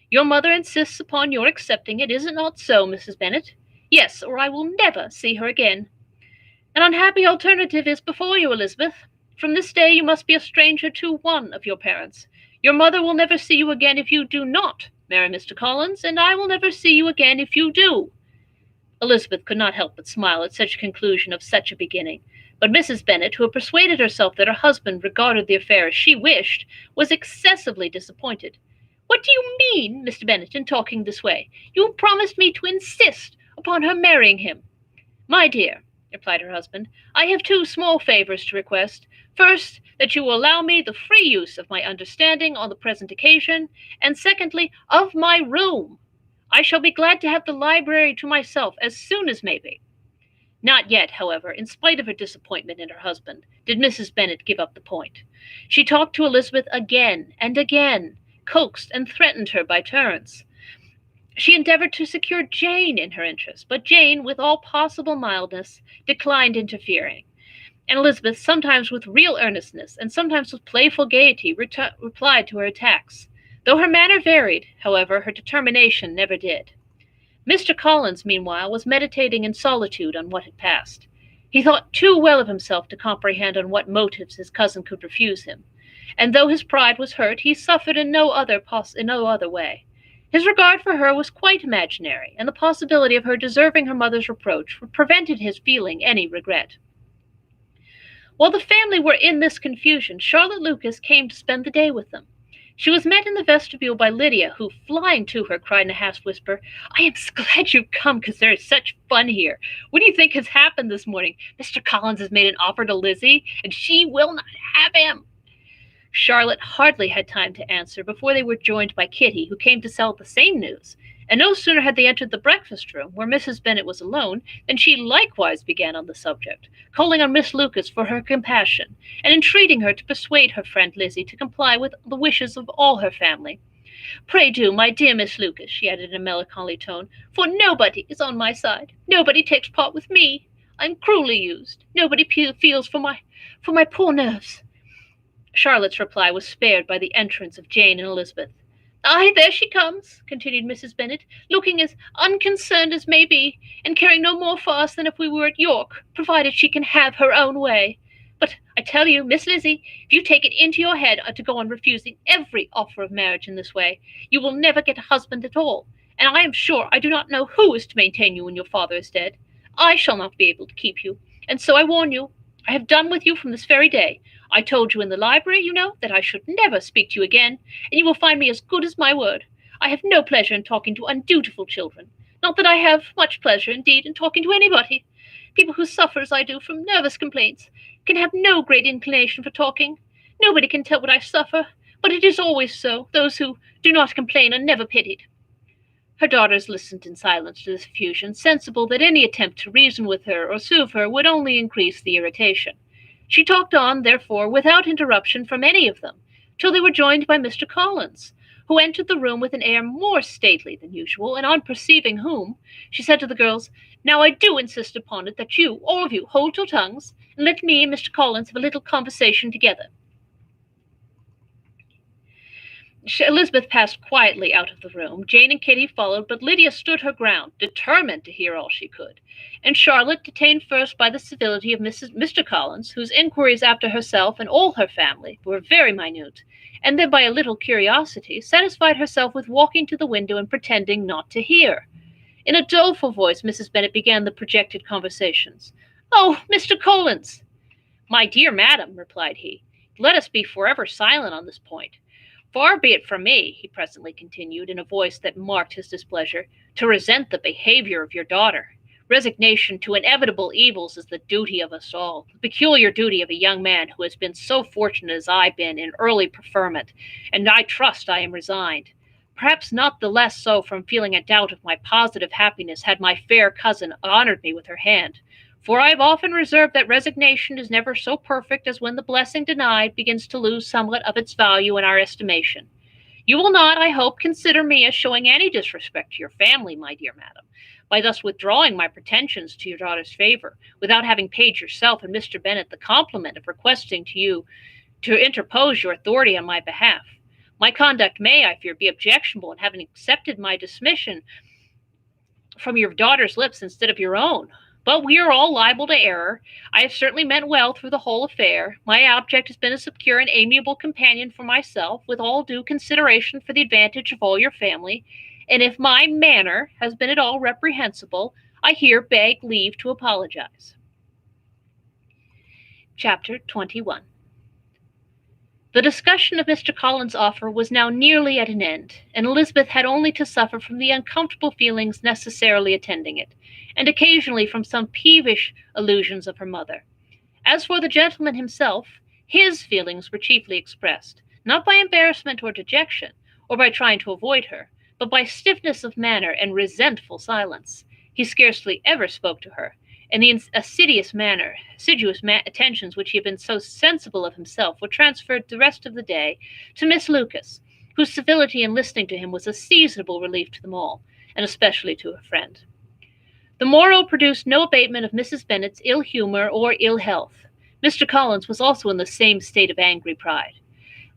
Your mother insists upon your accepting it. Is it not so, Mrs. Bennet?" "Yes, or I will never see her again." "An unhappy alternative is before you, Elizabeth. From this day you must be a stranger to one of your parents. Your mother will never see you again if you do not marry Mr. Collins, and I will never see you again if you do." Elizabeth could not help but smile at such a conclusion of such a beginning, but Mrs. Bennet, who had persuaded herself that her husband regarded the affair as she wished, was excessively disappointed. "What do you mean, Mr. Bennet, in talking this way? You promised me to insist upon her marrying him." "My dear," replied her husband, "I have two small favors to request. First, that you will allow me the free use of my understanding on the present occasion, and secondly, of my room. I shall be glad to have the library to myself as soon as may be." Not yet, however, in spite of her disappointment in her husband, did Mrs. Bennet give up the point. She talked to Elizabeth again and again, coaxed and threatened her by turns. She endeavored to secure Jane in her interest, but Jane, with all possible mildness, declined interfering, and Elizabeth, sometimes with real earnestness and sometimes with playful gaiety, replied to her attacks. Though her manner varied, however, her determination never did. Mr. Collins, meanwhile, was meditating in solitude on what had passed. He thought too well of himself to comprehend on what motives his cousin could refuse him, and though his pride was hurt, he suffered in no other way. His regard for her was quite imaginary, and the possibility of her deserving her mother's reproach prevented his feeling any regret. While the family were in this confusion, Charlotte Lucas came to spend the day with them. She was met in the vestibule by Lydia, who, flying to her, cried in a half whisper, "I am so glad you've come, because there is such fun here. What do you think has happened this morning? Mr. Collins has made an offer to Lizzie, and she will not have him." Charlotte hardly had time to answer before they were joined by Kitty, who came to tell the same news, and no sooner had they entered the breakfast room, where Mrs. Bennet was alone, than she likewise began on the subject, calling on Miss Lucas for her compassion, and entreating her to persuade her friend Lizzie to comply with the wishes of all her family. "Pray do, my dear Miss Lucas," she added in a melancholy tone, "for nobody is on my side. Nobody takes part with me. I am cruelly used. Nobody feels for my poor nerves." Charlotte's reply was spared by the entrance of Jane and Elizabeth. "Ay, there she comes," continued Mrs. Bennet, "looking as unconcerned as may be, and caring no more for us than if we were at York, provided she can have her own way. But I tell you, Miss Lizzie, if you take it into your head to go on refusing every offer of marriage in this way, you will never get a husband at all, and I am sure I do not know who is to maintain you when your father is dead. I shall not be able to keep you, and so I warn you, I have done with you from this very day. I told you in the library, you know, that I should never speak to you again, and you will find me as good as my word. I have no pleasure in talking to undutiful children. Not that I have much pleasure, indeed, in talking to anybody. People who suffer as I do from nervous complaints can have no great inclination for talking. Nobody can tell what I suffer, but it is always so. Those who do not complain are never pitied." Her daughters listened in silence to this effusion, sensible that any attempt to reason with her or soothe her would only increase the irritation. She talked on, therefore, without interruption from any of them, till they were joined by Mr. Collins, who entered the room with an air more stately than usual, and on perceiving whom, she said to the girls, "Now I do insist upon it that you, all of you, hold your tongues, and let me and Mr. Collins have a little conversation together." Elizabeth passed quietly out of the room. Jane and Kitty followed, but Lydia stood her ground, determined to hear all she could, and Charlotte, detained first by the civility of Mr. Collins, whose inquiries after herself and all her family were very minute, and then by a little curiosity, satisfied herself with walking to the window and pretending not to hear. In a doleful voice, Mrs. Bennet began the projected conversations. "Oh, Mr. Collins!" "My dear madam," replied he, "let us be forever silent on this point. Far be it from me," he presently continued, in a voice that marked his displeasure, "to resent the behavior of your daughter. Resignation to inevitable evils is the duty of us all, the peculiar duty of a young man who has been so fortunate as I've been in early preferment, and I trust I am resigned. Perhaps not the less so from feeling a doubt of my positive happiness had my fair cousin honored me with her hand. For I have often observed that resignation is never so perfect as when the blessing denied begins to lose somewhat of its value in our estimation. You will not, I hope, consider me as showing any disrespect to your family, my dear madam, by thus withdrawing my pretensions to your daughter's favor, without having paid yourself and Mr. Bennet the compliment of requesting to you to interpose your authority on my behalf. My conduct may, I fear, be objectionable in having accepted my dismission from your daughter's lips instead of your own. But we are all liable to error. I have certainly meant well through the whole affair. My object has been to secure an amiable companion for myself, with all due consideration for the advantage of all your family, and if my manner has been at all reprehensible, I here beg leave to apologize. Chapter 21. The discussion of Mr. Collins' offer was now nearly at an end, and Elizabeth had only to suffer from the uncomfortable feelings necessarily attending it, and occasionally from some peevish allusions of her mother. As for the gentleman himself, his feelings were chiefly expressed, not by embarrassment or dejection, or by trying to avoid her, but by stiffness of manner and resentful silence. He scarcely ever spoke to her, and the assiduous attentions which he had been so sensible of himself were transferred the rest of the day to Miss Lucas, whose civility in listening to him was a seasonable relief to them all, and especially to her friend. The morrow produced no abatement of Mrs. Bennet's ill humour or ill health. Mr. Collins was also in the same state of angry pride.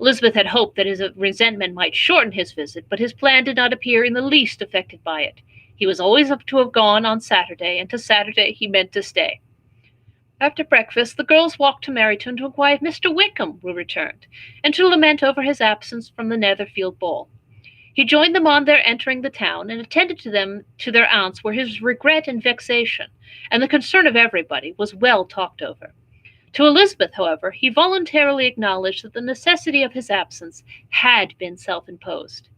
Elizabeth had hoped that his resentment might shorten his visit, but his plan did not appear in the least affected by it. He was always up to have gone on Saturday, and to Saturday he meant to stay. After breakfast, the girls walked to Meryton to inquire if Mr. Wickham were returned, and to lament over his absence from the Netherfield ball. He joined them on their entering the town, and attended to them to their aunts, where his regret and vexation, and the concern of everybody, was well talked over. To Elizabeth, however, he voluntarily acknowledged that the necessity of his absence had been self-imposed.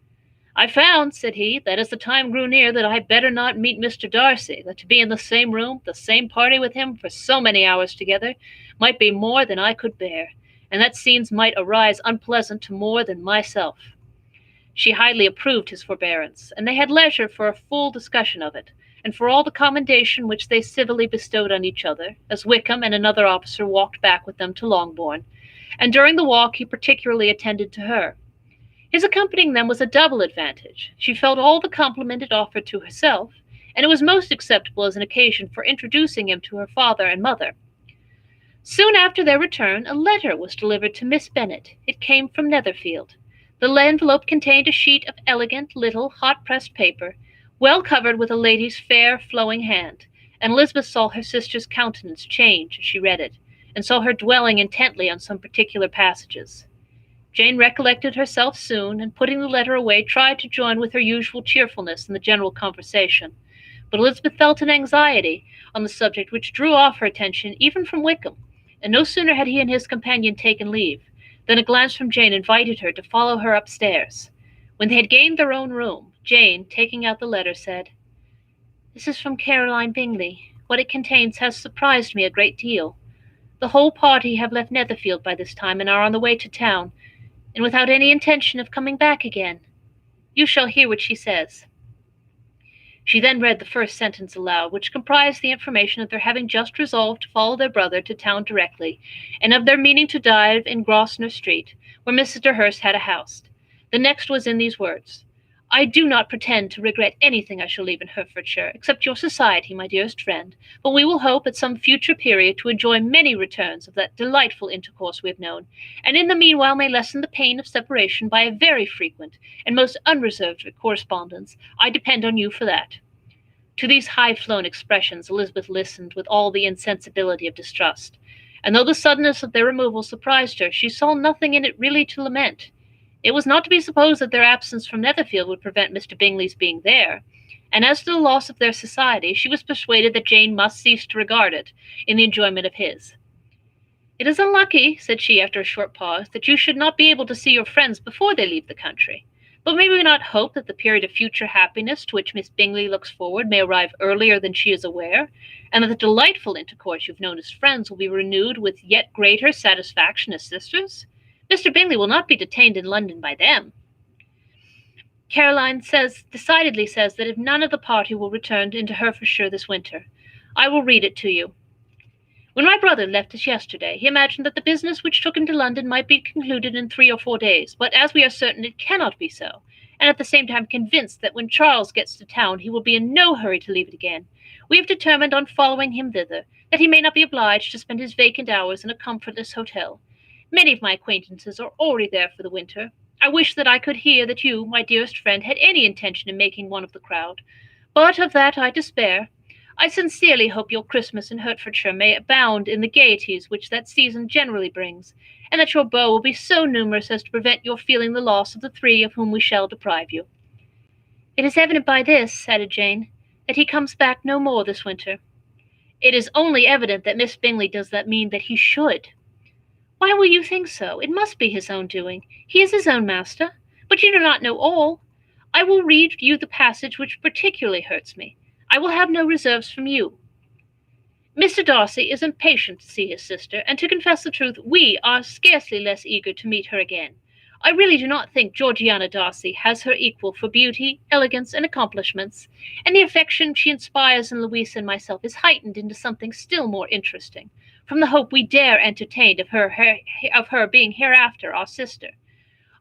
"I found," said he, "that as the time grew near that I had better not meet Mr. Darcy, that to be in the same room, the same party with him for so many hours together, might be more than I could bear, and that scenes might arise unpleasant to more than myself." She highly approved his forbearance, and they had leisure for a full discussion of it, and for all the commendation which they civilly bestowed on each other, as Wickham and another officer walked back with them to Longbourn, and during the walk he particularly attended to her. His accompanying them was a double advantage. She felt all the compliment it offered to herself, and it was most acceptable as an occasion for introducing him to her father and mother. Soon after their return, a letter was delivered to Miss Bennet. It came from Netherfield. The envelope contained a sheet of elegant, little, hot-pressed paper, well covered with a lady's fair, flowing hand, and Elizabeth saw her sister's countenance change as she read it, and saw her dwelling intently on some particular passages. Jane recollected herself soon, and putting the letter away, tried to join with her usual cheerfulness in the general conversation. But Elizabeth felt an anxiety on the subject which drew off her attention even from Wickham, and no sooner had he and his companion taken leave, than a glance from Jane invited her to follow her upstairs. When they had gained their own room, Jane, taking out the letter, said, "This is from Caroline Bingley. What it contains has surprised me a great deal. The whole party have left Netherfield by this time, and are on the way to town, and without any intention of coming back again. You shall hear what she says." She then read the first sentence aloud, which comprised the information of their having just resolved to follow their brother to town directly, and of their meaning to dine in Grosvenor Street, where Mr. Hurst had a house. The next was in these words: "I do not pretend to regret anything I shall leave in Hertfordshire, except your society, my dearest friend, but we will hope at some future period to enjoy many returns of that delightful intercourse we have known, and in the meanwhile may lessen the pain of separation by a very frequent and most unreserved correspondence. I depend on you for that." To these high-flown expressions Elizabeth listened with all the insensibility of distrust, and though the suddenness of their removal surprised her, she saw nothing in it really to lament. It was not to be supposed that their absence from Netherfield would prevent Mr. Bingley's being there, and as to the loss of their society, she was persuaded that Jane must cease to regard it in the enjoyment of his. "It is unlucky," said she after a short pause, "that you should not be able to see your friends before they leave the country. But may we not hope that the period of future happiness to which Miss Bingley looks forward may arrive earlier than she is aware, and that the delightful intercourse you have known as friends will be renewed with yet greater satisfaction as sisters? Mr. Bingley will not be detained in London by them. Caroline decidedly says that if none of the party will return into Hertfordshire this winter. I will read it to you. When my brother left us yesterday, he imagined that the business which took him to London might be concluded in 3 or 4 days, but as we are certain it cannot be so, and at the same time convinced that when Charles gets to town he will be in no hurry to leave it again, we have determined on following him thither, that he may not be obliged to spend his vacant hours in a comfortless hotel. Many of my acquaintances are already there for the winter. I wish that I could hear that you, my dearest friend, had any intention of making one of the crowd, but of that I despair. I sincerely hope your Christmas in Hertfordshire may abound in the gaieties which that season generally brings, and that your beaux will be so numerous as to prevent your feeling the loss of the 3 of whom we shall deprive you. It is evident by this," added Jane, "that he comes back no more this winter." "It is only evident that Miss Bingley does not mean that he should." "Why will you think so? It must be his own doing. He is his own master. But you do not know all. I will read you the passage which particularly hurts me. I will have no reserves from you. Mr. Darcy is impatient to see his sister, and to confess the truth, we are scarcely less eager to meet her again. I really do not think Georgiana Darcy has her equal for beauty, elegance, and accomplishments, and the affection she inspires in Louisa and myself is heightened into something still more interesting, from the hope we dare entertain of her being hereafter our sister.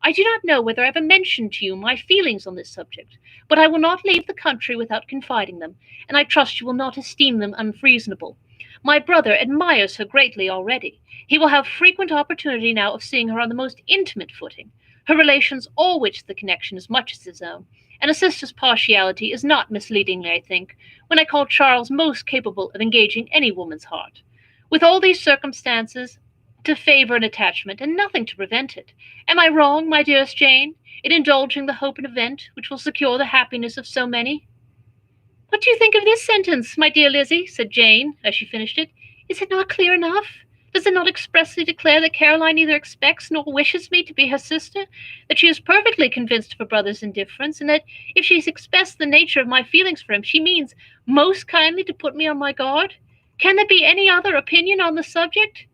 I do not know whether I ever mentioned to you my feelings on this subject, but I will not leave the country without confiding them, and I trust you will not esteem them unreasonable. My brother admires her greatly already. He will have frequent opportunity now of seeing her on the most intimate footing. Her relations all wish the connection as much as his own, and a sister's partiality is not misleadingly, I think, when I call Charles most capable of engaging any woman's heart. With all these circumstances to favour an attachment, and nothing to prevent it, am I wrong, my dearest Jane, in indulging the hope and event which will secure the happiness of so many? What do you think of this sentence, my dear Lizzie? Said Jane, as she finished it. Is it not clear enough? Does it not expressly declare that Caroline neither expects nor wishes me to be her sister, that she is perfectly convinced of her brother's indifference, and that if she's expressed the nature of my feelings for him, she means most kindly to put me on my guard? Can there be any other opinion on the subject?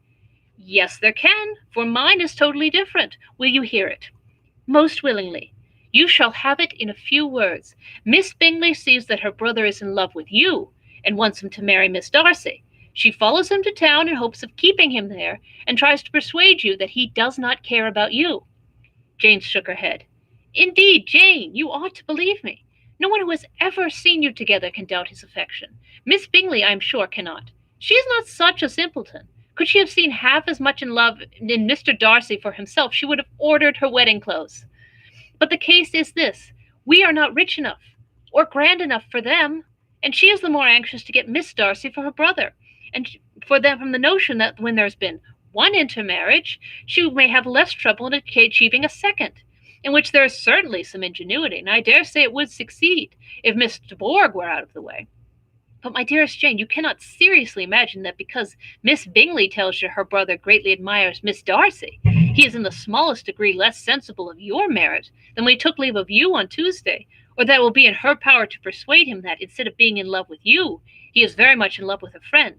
Yes, there can, for mine is totally different. Will you hear it? Most willingly. You shall have it in a few words. Miss Bingley sees that her brother is in love with you, and wants him to marry Miss Darcy. She follows him to town in hopes of keeping him there, and tries to persuade you that he does not care about you. Jane shook her head. Indeed, Jane, you ought to believe me. No one who has ever seen you together can doubt his affection. Miss Bingley, I am sure, cannot. She is not such a simpleton. Could she have seen half as much in love in Mr. Darcy for himself, she would have ordered her wedding clothes. But the case is this: we are not rich enough, or grand enough for them, and she is the more anxious to get Miss Darcy for her brother, and for them from the notion that when there's been one intermarriage, she may have less trouble in achieving a second, in which there is certainly some ingenuity, and I dare say it would succeed if Miss de Bourgh were out of the way. But, my dearest Jane, you cannot seriously imagine that because Miss Bingley tells you her brother greatly admires Miss Darcy, he is in the smallest degree less sensible of your merit than when he took leave of you on Tuesday, or that it will be in her power to persuade him that, instead of being in love with you, he is very much in love with a friend.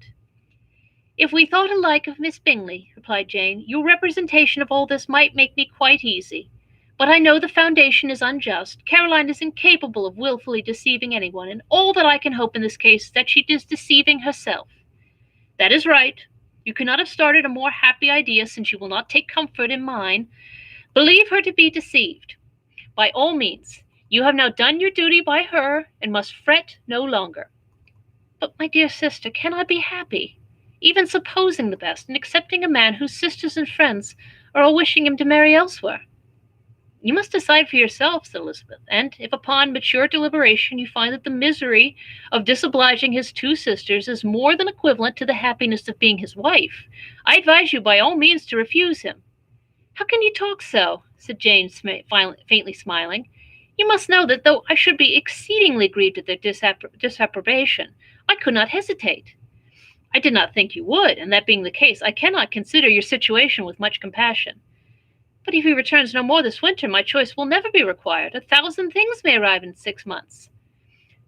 If we thought alike of Miss Bingley, replied Jane, your representation of all this might make me quite easy. But I know the foundation is unjust. Caroline is incapable of wilfully deceiving anyone, and all that I can hope in this case is that she is deceiving herself. That is right. You could not have started a more happy idea, since you will not take comfort in mine. Believe her to be deceived. By all means. You have now done your duty by her, and must fret no longer. But, my dear sister, can I be happy, even supposing the best, and accepting a man whose sisters and friends are all wishing him to marry elsewhere? You must decide for yourself, said Elizabeth, and if upon mature deliberation you find that the misery of disobliging his two sisters is more than equivalent to the happiness of being his wife, I advise you by all means to refuse him. How can you talk so? Said Jane, faintly smiling. You must know that though I should be exceedingly grieved at their disapprobation, I could not hesitate. I did not think you would, and that being the case, I cannot consider your situation with much compassion. But if he returns no more this winter, my choice will never be required. 1,000 things may arrive in 6 months.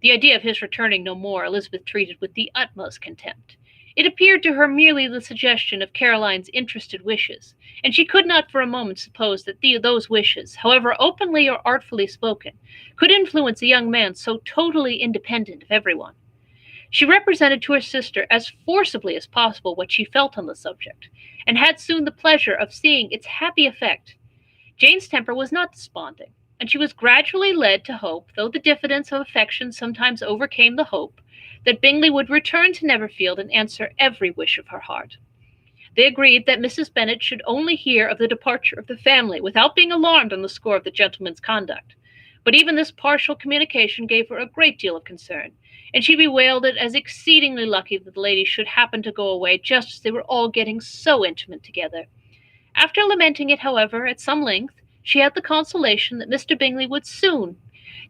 The idea of his returning no more Elizabeth treated with the utmost contempt. It appeared to her merely the suggestion of Caroline's interested wishes, and she could not for a moment suppose that those wishes, however openly or artfully spoken, could influence a young man so totally independent of everyone. She represented to her sister as forcibly as possible what she felt on the subject, and had soon the pleasure of seeing its happy effect. Jane's temper was not desponding, and she was gradually led to hope, though the diffidence of affection sometimes overcame the hope, that Bingley would return to Netherfield and answer every wish of her heart. They agreed that Mrs. Bennet should only hear of the departure of the family without being alarmed on the score of the gentleman's conduct. But even this partial communication gave her a great deal of concern, and she bewailed it as exceedingly lucky that the ladies should happen to go away just as they were all getting so intimate together. After lamenting it, however, at some length, she had the consolation that Mr. Bingley would soon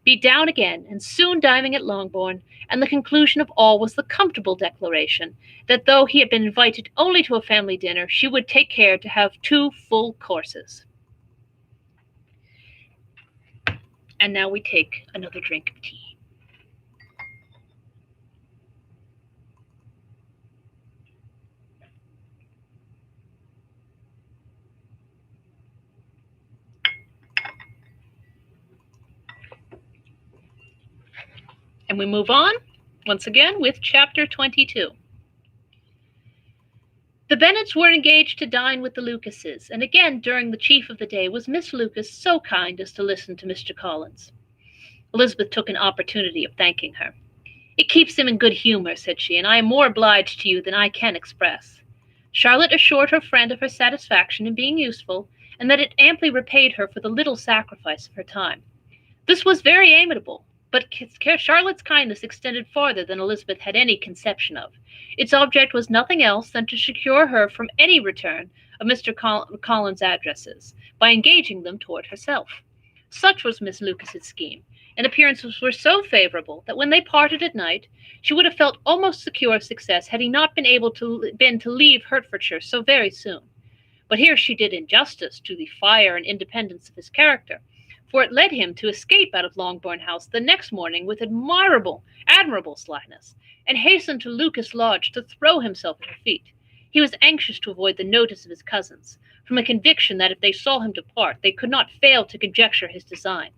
be down again, and soon dining at Longbourn, and the conclusion of all was the comfortable declaration that though he had been invited only to a family dinner, she would take care to have 2 full courses. And now we take another drink of tea. And we move on, once again, with Chapter 22. The Bennets were engaged to dine with the Lucases, and again during the chief of the day was Miss Lucas so kind as to listen to Mr. Collins. Elizabeth took an opportunity of thanking her. "It keeps him in good humor," said she, "and I am more obliged to you than I can express." Charlotte assured her friend of her satisfaction in being useful, and that it amply repaid her for the little sacrifice of her time. This was very amiable, but Charlotte's kindness extended farther than Elizabeth had any conception of. Its object was nothing else than to secure her from any return of Mr. Collins's addresses, by engaging them toward herself. Such was Miss Lucas's scheme, and appearances were so favorable that when they parted at night, she would have felt almost secure of success had he not been to leave Hertfordshire so very soon. But here she did injustice to the fire and independence of his character, for it led him to escape out of Longbourn House the next morning with admirable slyness, and hasten to Lucas Lodge to throw himself at her feet. He was anxious to avoid the notice of his cousins, from a conviction that if they saw him depart, they could not fail to conjecture his design,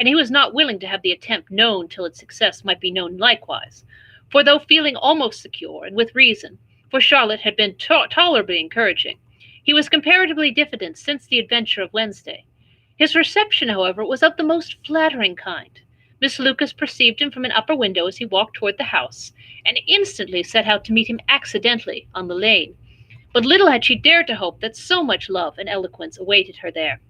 and he was not willing to have the attempt known till its success might be known likewise. For though feeling almost secure, and with reason, for Charlotte had been tolerably encouraging, he was comparatively diffident since the adventure of Wednesday. His reception, however, was of the most flattering kind. Miss Lucas perceived him from an upper window as he walked toward the house, and instantly set out to meet him accidentally on the lane. But little had she dared to hope that so much love and eloquence awaited her there.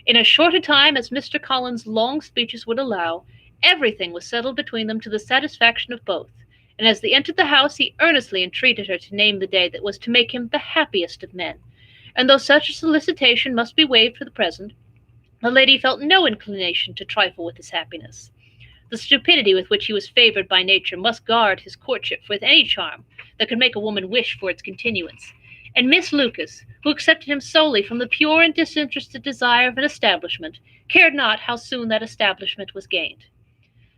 In as short a time as Mr. Collins's long speeches would allow, everything was settled between them to the satisfaction of both, and as they entered the house he earnestly entreated her to name the day that was to make him the happiest of men. And though such a solicitation must be waived for the present, the lady felt no inclination to trifle with his happiness. The stupidity with which he was favored by nature must guard his courtship with any charm that could make a woman wish for its continuance, and Miss Lucas, who accepted him solely from the pure and disinterested desire of an establishment, cared not how soon that establishment was gained.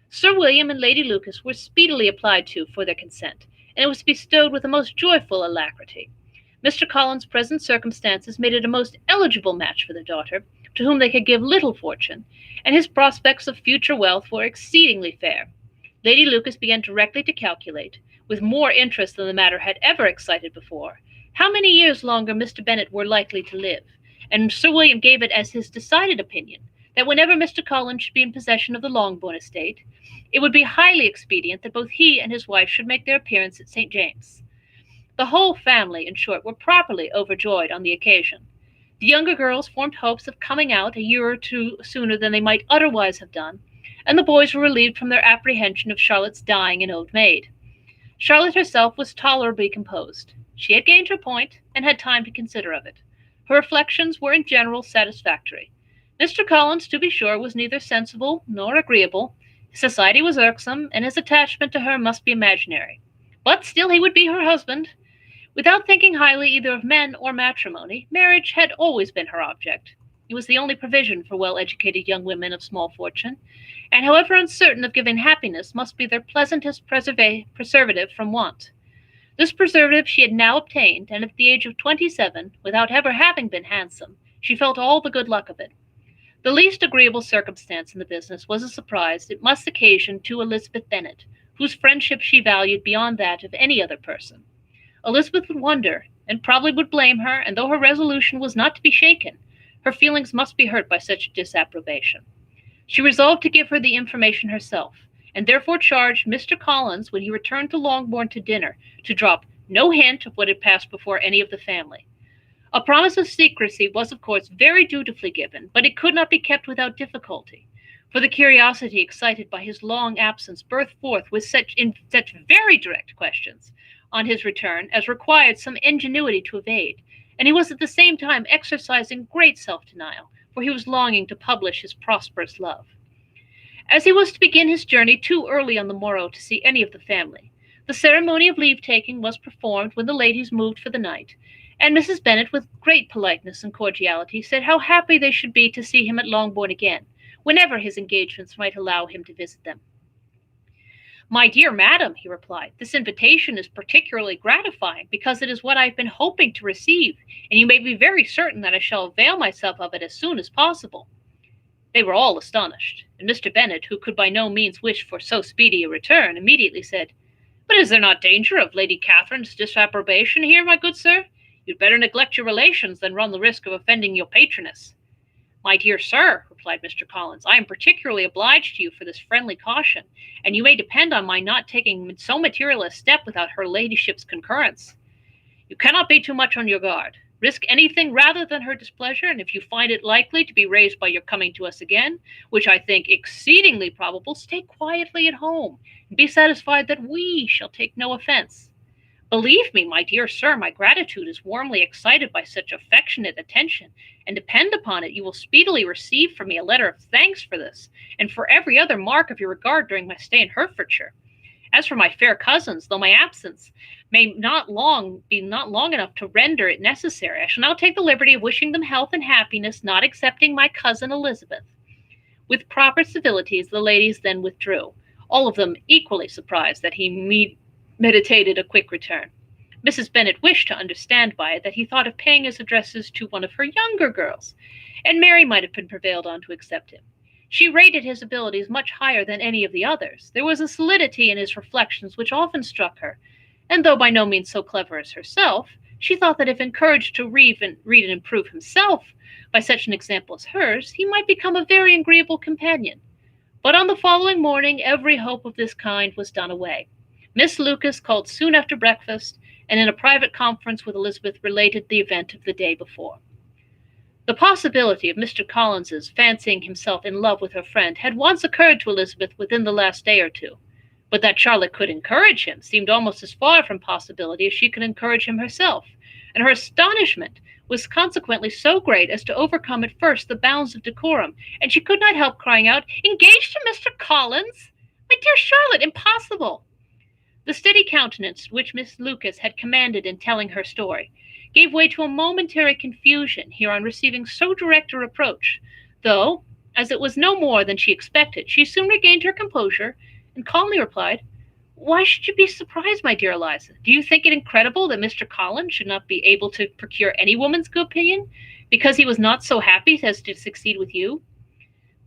Sir William and Lady Lucas were speedily applied to for their consent, and it was bestowed with a most joyful alacrity. Mr. Collins's present circumstances made it a most eligible match for their daughter, to whom they could give little fortune, and his prospects of future wealth were exceedingly fair. Lady Lucas began directly to calculate, with more interest than the matter had ever excited before, how many years longer Mr. Bennet were likely to live, and Sir William gave it as his decided opinion that whenever Mr. Collins should be in possession of the Longbourn estate, it would be highly expedient that both he and his wife should make their appearance at St. James's. The whole family, in short, were properly overjoyed on the occasion. The younger girls formed hopes of coming out a year or two sooner than they might otherwise have done, and the boys were relieved from their apprehension of Charlotte's dying an old maid. Charlotte herself was tolerably composed. She had gained her point, and had time to consider of it. Her reflections were in general satisfactory. Mr. Collins, to be sure, was neither sensible nor agreeable. His society was irksome, and his attachment to her must be imaginary. But still he would be her husband. Without thinking highly either of men or matrimony, marriage had always been her object. It was the only provision for well-educated young women of small fortune, and however uncertain of giving happiness, must be their pleasantest preservative from want. This preservative she had now obtained, and at the age of 27, without ever having been handsome, she felt all the good luck of it. The least agreeable circumstance in the business was a surprise it must occasion to Elizabeth Bennet, whose friendship she valued beyond that of any other person. Elizabeth would wonder, and probably would blame her, and though her resolution was not to be shaken, her feelings must be hurt by such disapprobation. She resolved to give her the information herself, and therefore charged Mr. Collins, when he returned to Longbourn to dinner, to drop no hint of what had passed before any of the family. A promise of secrecy was, of course, very dutifully given, but it could not be kept without difficulty, for the curiosity excited by his long absence burst forth with such very direct questions on his return as required some ingenuity to evade, and he was at the same time exercising great self-denial, for he was longing to publish his prosperous love. As he was to begin his journey too early on the morrow to see any of the family, the ceremony of leave-taking was performed when the ladies moved for the night, and Mrs. Bennet, with great politeness and cordiality, said how happy they should be to see him at Longbourn again, whenever his engagements might allow him to visit them. "My dear madam," he replied, "this invitation is particularly gratifying, because it is what I have been hoping to receive, and you may be very certain that I shall avail myself of it as soon as possible." They were all astonished, and Mr. Bennet, who could by no means wish for so speedy a return, immediately said, "But is there not danger of Lady Catherine's disapprobation here, my good sir? You'd better neglect your relations than run the risk of offending your patroness. My dear sir, replied Mr. Collins, I am particularly obliged to you for this friendly caution, and you may depend on my not taking so material a step without her ladyship's concurrence. You cannot be too much on your guard. Risk anything rather than her displeasure, and if you find it likely to be raised by your coming to us again, which I think exceedingly probable, stay quietly at home, and be satisfied that we shall take no offence. Believe me, my dear sir, my gratitude is warmly excited by such affectionate attention, and depend upon it you will speedily receive from me a letter of thanks for this, and for every other mark of your regard during my stay in Hertfordshire. As for my fair cousins, though my absence may be not long enough to render it necessary, I shall now take the liberty of wishing them health and happiness, not excepting my cousin Elizabeth. With proper civilities, the ladies then withdrew, all of them equally surprised that he meditated a quick return. Mrs. Bennet wished to understand by it that he thought of paying his addresses to one of her younger girls, and Mary might have been prevailed on to accept him. She rated his abilities much higher than any of the others. There was a solidity in his reflections which often struck her, and though by no means so clever as herself, she thought that if encouraged to read and improve himself by such an example as hers, he might become a very agreeable companion. But on the following morning every hope of this kind was done away. Miss Lucas called soon after breakfast, and in a private conference with Elizabeth related the event of the day before. The possibility of Mr. Collins's fancying himself in love with her friend had once occurred to Elizabeth within the last day or two, but that Charlotte could encourage him seemed almost as far from possibility as she could encourage him herself, and her astonishment was consequently so great as to overcome at first the bounds of decorum, and she could not help crying out, "Engaged to Mr. Collins? My dear Charlotte, impossible!" The steady countenance which Miss Lucas had commanded in telling her story gave way to a momentary confusion here on receiving so direct a reproach, though, as it was no more than she expected, she soon regained her composure and calmly replied, "Why should you be surprised, my dear Eliza? Do you think it incredible that Mr. Collins should not be able to procure any woman's good opinion, because he was not so happy as to succeed with you?"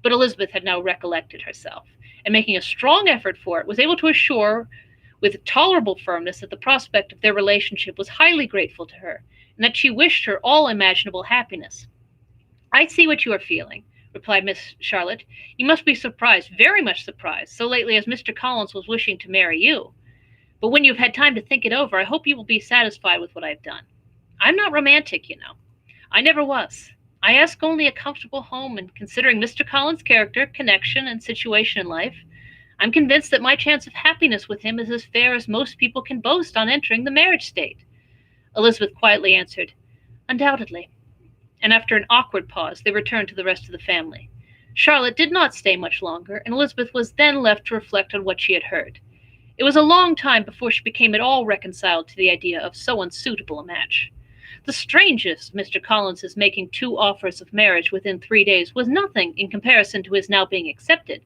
But Elizabeth had now recollected herself, and making a strong effort for it, was able to assure with tolerable firmness that the prospect of their relationship was highly grateful to her, and that she wished her all imaginable happiness. "I see what you are feeling," replied Miss Charlotte. "You must be surprised, very much surprised, so lately as Mr. Collins was wishing to marry you. But when you have had time to think it over, I hope you will be satisfied with what I have done. I'm not romantic, you know. I never was. I ask only a comfortable home, and considering Mr. Collins' character, connection, and situation in life, I'm convinced that my chance of happiness with him is as fair as most people can boast on entering the marriage state." Elizabeth quietly answered, "Undoubtedly," and after an awkward pause they returned to the rest of the family. Charlotte did not stay much longer, and Elizabeth was then left to reflect on what she had heard. It was a long time before she became at all reconciled to the idea of so unsuitable a match. The strangest Mr. Collins's making 2 offers of marriage within 3 days was nothing in comparison to his now being accepted.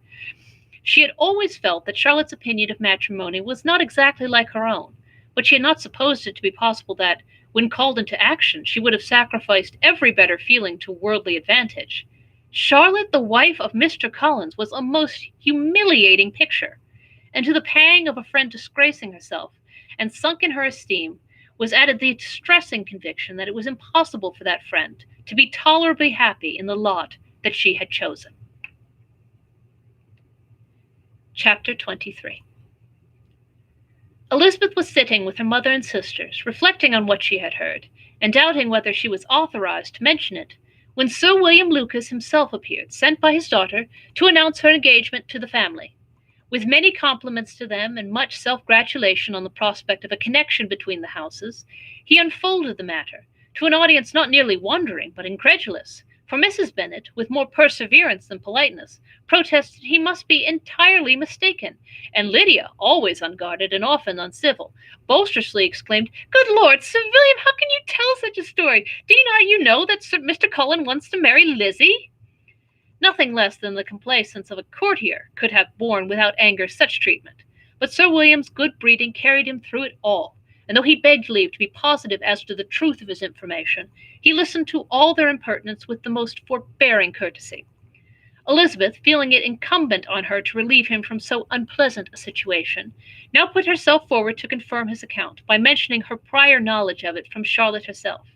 She had always felt that Charlotte's opinion of matrimony was not exactly like her own, but she had not supposed it to be possible that, when called into action, she would have sacrificed every better feeling to worldly advantage. Charlotte, the wife of Mr. Collins, was a most humiliating picture, and to the pang of a friend disgracing herself and sunk in her esteem was added the distressing conviction that it was impossible for that friend to be tolerably happy in the lot that she had chosen. Chapter 23. Elizabeth was sitting with her mother and sisters, reflecting on what she had heard, and doubting whether she was authorized to mention it, when Sir William Lucas himself appeared, sent by his daughter to announce her engagement to the family. With many compliments to them and much self-gratulation on the prospect of a connection between the houses, he unfolded the matter to an audience not merely wondering but incredulous, for Mrs. Bennet, with more perseverance than politeness, protested he must be entirely mistaken, and Lydia, always unguarded and often uncivil, boisterously exclaimed, "Good Lord, Sir William, how can you tell such a story? Do you know that Mr. Cullen wants to marry Lizzie?" Nothing less than the complaisance of a courtier could have borne without anger such treatment, but Sir William's good breeding carried him through it all, and though he begged leave to be positive as to the truth of his information, he listened to all their impertinence with the most forbearing courtesy. Elizabeth, feeling it incumbent on her to relieve him from so unpleasant a situation, now put herself forward to confirm his account by mentioning her prior knowledge of it from Charlotte herself,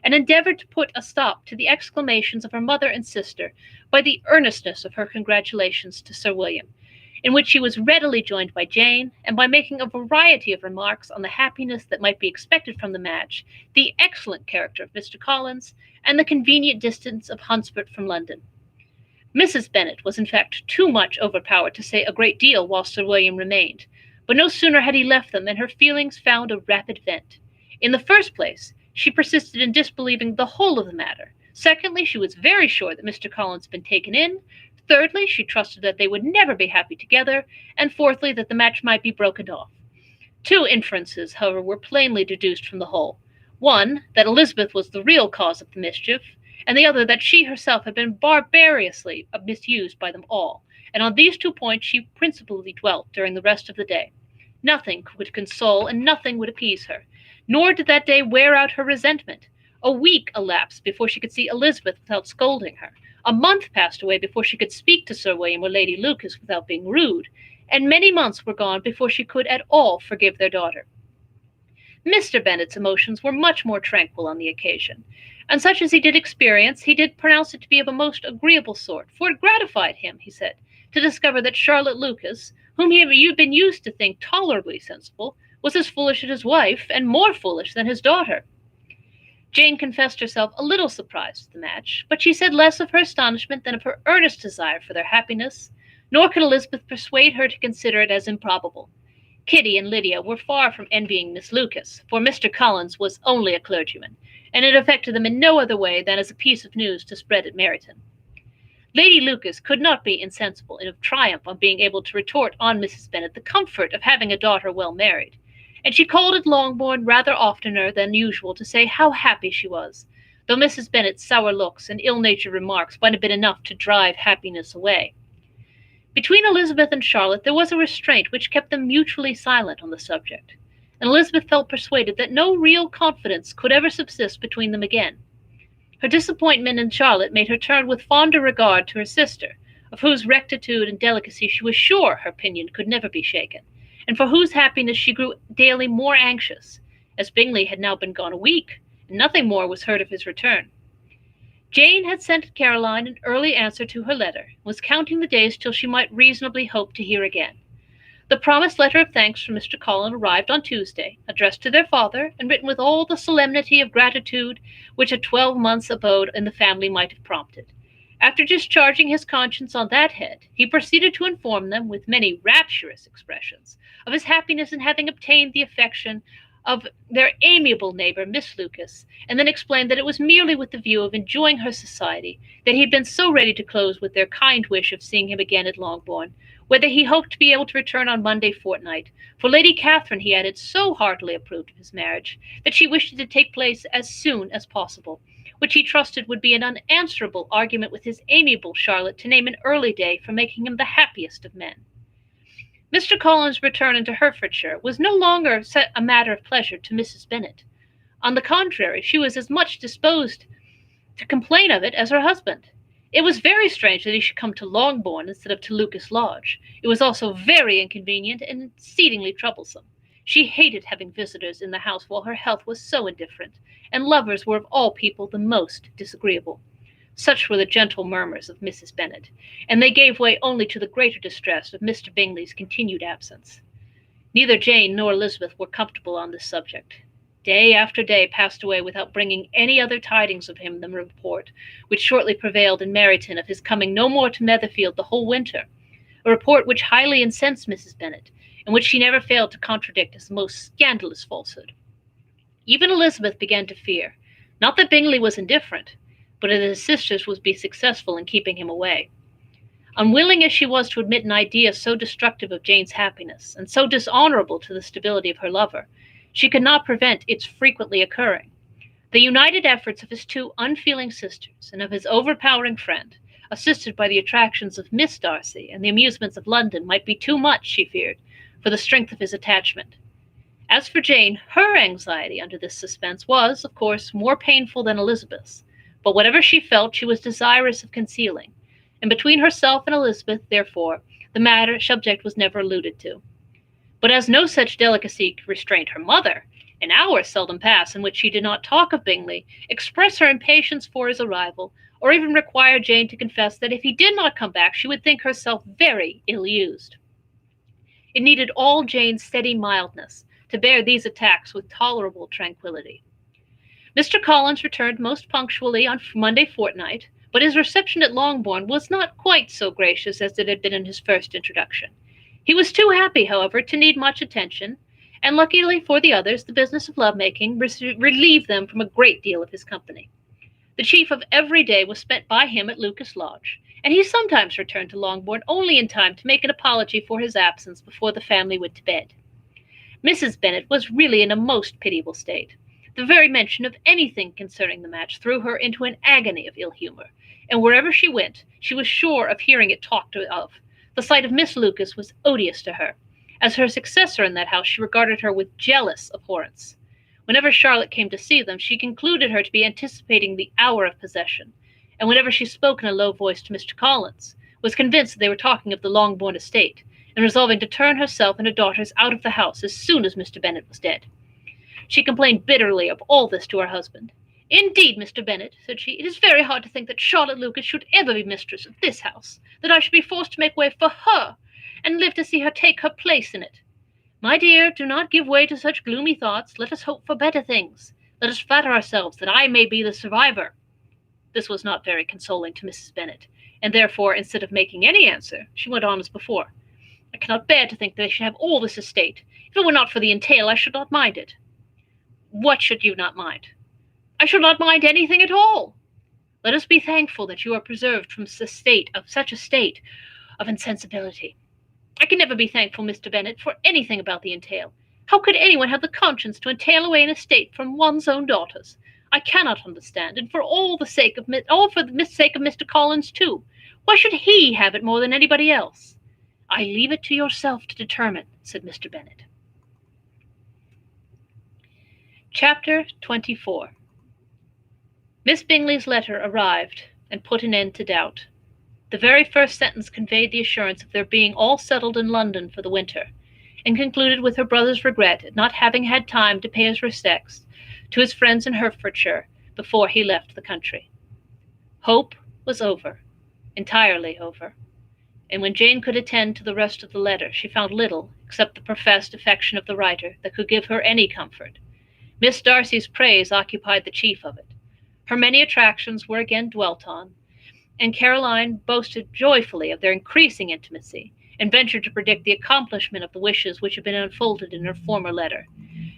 and endeavored to put a stop to the exclamations of her mother and sister by the earnestness of her congratulations to Sir William, in which she was readily joined by Jane, and by making a variety of remarks on the happiness that might be expected from the match, the excellent character of Mr. Collins, and the convenient distance of Hunsford from London. Mrs. Bennet was in fact too much overpowered to say a great deal while Sir William remained, but no sooner had he left them than her feelings found a rapid vent. In the first place, she persisted in disbelieving the whole of the matter. Secondly, she was very sure that Mr. Collins had been taken in. Thirdly, she trusted that they would never be happy together. And fourthly, that the match might be broken off. Two inferences, however, were plainly deduced from the whole. One, that Elizabeth was the real cause of the mischief, and the other that she herself had been barbarously misused by them all, and on these 2 points she principally dwelt during the rest of the day. Nothing would console and nothing would appease her, nor did that day wear out her resentment. A week elapsed before she could see Elizabeth without scolding her. A month passed away before she could speak to Sir William or Lady Lucas without being rude, and many months were gone before she could at all forgive their daughter. Mr. Bennet's emotions were much more tranquil on the occasion, and such as he did experience, he did pronounce it to be of a most agreeable sort, for it gratified him, he said, to discover that Charlotte Lucas, whom he had been used to think tolerably sensible, was as foolish as his wife, and more foolish than his daughter. Jane confessed herself a little surprised at the match, but she said less of her astonishment than of her earnest desire for their happiness, nor could Elizabeth persuade her to consider it as improbable. Kitty and Lydia were far from envying Miss Lucas, for Mr. Collins was only a clergyman, and it affected them in no other way than as a piece of news to spread at Meryton. Lady Lucas could not be insensible of triumph on being able to retort on Mrs. Bennet the comfort of having a daughter well married, and she called at Longbourn rather oftener than usual to say how happy she was, though Mrs. Bennet's sour looks and ill-natured remarks might have been enough to drive happiness away. Between Elizabeth and Charlotte there was a restraint which kept them mutually silent on the subject, and Elizabeth felt persuaded that no real confidence could ever subsist between them again. Her disappointment in Charlotte made her turn with fonder regard to her sister, of whose rectitude and delicacy she was sure her opinion could never be shaken, and for whose happiness she grew daily more anxious, as Bingley had now been gone a week, and nothing more was heard of his return. Jane had sent Caroline an early answer to her letter, and was counting the days till she might reasonably hope to hear again. The promised letter of thanks from Mr. Collins arrived on Tuesday, addressed to their father, and written with all the solemnity of gratitude which a 12 months' abode in the family might have prompted. After discharging his conscience on that head, he proceeded to inform them, with many rapturous expressions, of his happiness in having obtained the affection of their amiable neighbour, Miss Lucas, and then explained that it was merely with the view of enjoying her society that he had been so ready to close with their kind wish of seeing him again at Longbourn, whether he hoped to be able to return on Monday fortnight, for Lady Catherine, he added, so heartily approved of his marriage, that she wished it to take place as soon as possible, which he trusted would be an unanswerable argument with his amiable Charlotte to name an early day for making him the happiest of men. Mr. Collins' return into Hertfordshire was no longer a matter of pleasure to Mrs. Bennet. On the contrary, she was as much disposed to complain of it as her husband. It was very strange that he should come to Longbourn instead of to Lucas Lodge. It was also very inconvenient and exceedingly troublesome. She hated having visitors in the house while her health was so indifferent, and lovers were of all people the most disagreeable. Such were the gentle murmurs of Mrs. Bennet, and they gave way only to the greater distress of Mr. Bingley's continued absence. Neither Jane nor Elizabeth were comfortable on this subject. Day after day passed away without bringing any other tidings of him than the report, which shortly prevailed in Meryton, of his coming no more to Netherfield the whole winter, a report which highly incensed Mrs. Bennet, and which she never failed to contradict as the most scandalous falsehood. Even Elizabeth began to fear, not that Bingley was indifferent, but that his sisters would be successful in keeping him away. Unwilling as she was to admit an idea so destructive of Jane's happiness, and so dishonorable to the stability of her lover, she could not prevent its frequently occurring. The united efforts of his two unfeeling sisters, and of his overpowering friend, assisted by the attractions of Miss Darcy and the amusements of London, might be too much, she feared, for the strength of his attachment. As for Jane, her anxiety under this suspense was, of course, more painful than Elizabeth's, but whatever she felt she was desirous of concealing, and between herself and Elizabeth, therefore, the matter subject was never alluded to. But as no such delicacy restrained her mother, an hour seldom passed in which she did not talk of Bingley, express her impatience for his arrival, or even require Jane to confess that if he did not come back she would think herself very ill-used. It needed all Jane's steady mildness to bear these attacks with tolerable tranquillity. Mr. Collins returned most punctually on Monday fortnight, but his reception at Longbourn was not quite so gracious as it had been in his first introduction. He was too happy, however, to need much attention, and luckily for the others, the business of love-making relieved them from a great deal of his company. The chief of every day was spent by him at Lucas Lodge, and he sometimes returned to Longbourn only in time to make an apology for his absence before the family went to bed. Mrs. Bennet was really in a most pitiable state. The very mention of anything concerning the match threw her into an agony of ill humor, and wherever she went, she was sure of hearing it talked of. The sight of Miss Lucas was odious to her. As her successor in that house, she regarded her with jealous abhorrence. Whenever Charlotte came to see them, she concluded her to be anticipating the hour of possession, and whenever she spoke in a low voice to Mr. Collins, was convinced that they were talking of the Longbourn estate, and resolving to turn herself and her daughters out of the house as soon as Mr. Bennet was dead. She complained bitterly of all this to her husband. "Indeed, Mr. Bennet," said she, "it is very hard to think that Charlotte Lucas should ever be mistress of this house, that I should be forced to make way for her, and live to see her take her place in it. My dear, do not give way to such gloomy thoughts. Let us hope for better things. Let us flatter ourselves that I may be the survivor." This was not very consoling to Mrs. Bennet, and therefore, instead of making any answer, she went on as before. "I cannot bear to think that they should have all this estate. If it were not for the entail, I should not mind it." "What should you not mind?" "I should not mind anything at all. Let us be thankful that you are preserved from such a state of insensibility. I can never be thankful, Mr. Bennet, for anything about the entail. How could anyone have the conscience to entail away an estate from one's own daughters? I cannot understand, and for the sake of Mr. Collins too. Why should he have it more than anybody else?" "I leave it to yourself to determine," said Mr. Bennet. Chapter 24. Miss Bingley's letter arrived, and put an end to doubt. The very first sentence conveyed the assurance of their being all settled in London for the winter, and concluded with her brother's regret at not having had time to pay his respects to his friends in Hertfordshire before he left the country. Hope was over, entirely over, and when Jane could attend to the rest of the letter, she found little, except the professed affection of the writer, that could give her any comfort. Miss Darcy's praise occupied the chief of it. Her many attractions were again dwelt on, and Caroline boasted joyfully of their increasing intimacy, and ventured to predict the accomplishment of the wishes which had been unfolded in her former letter.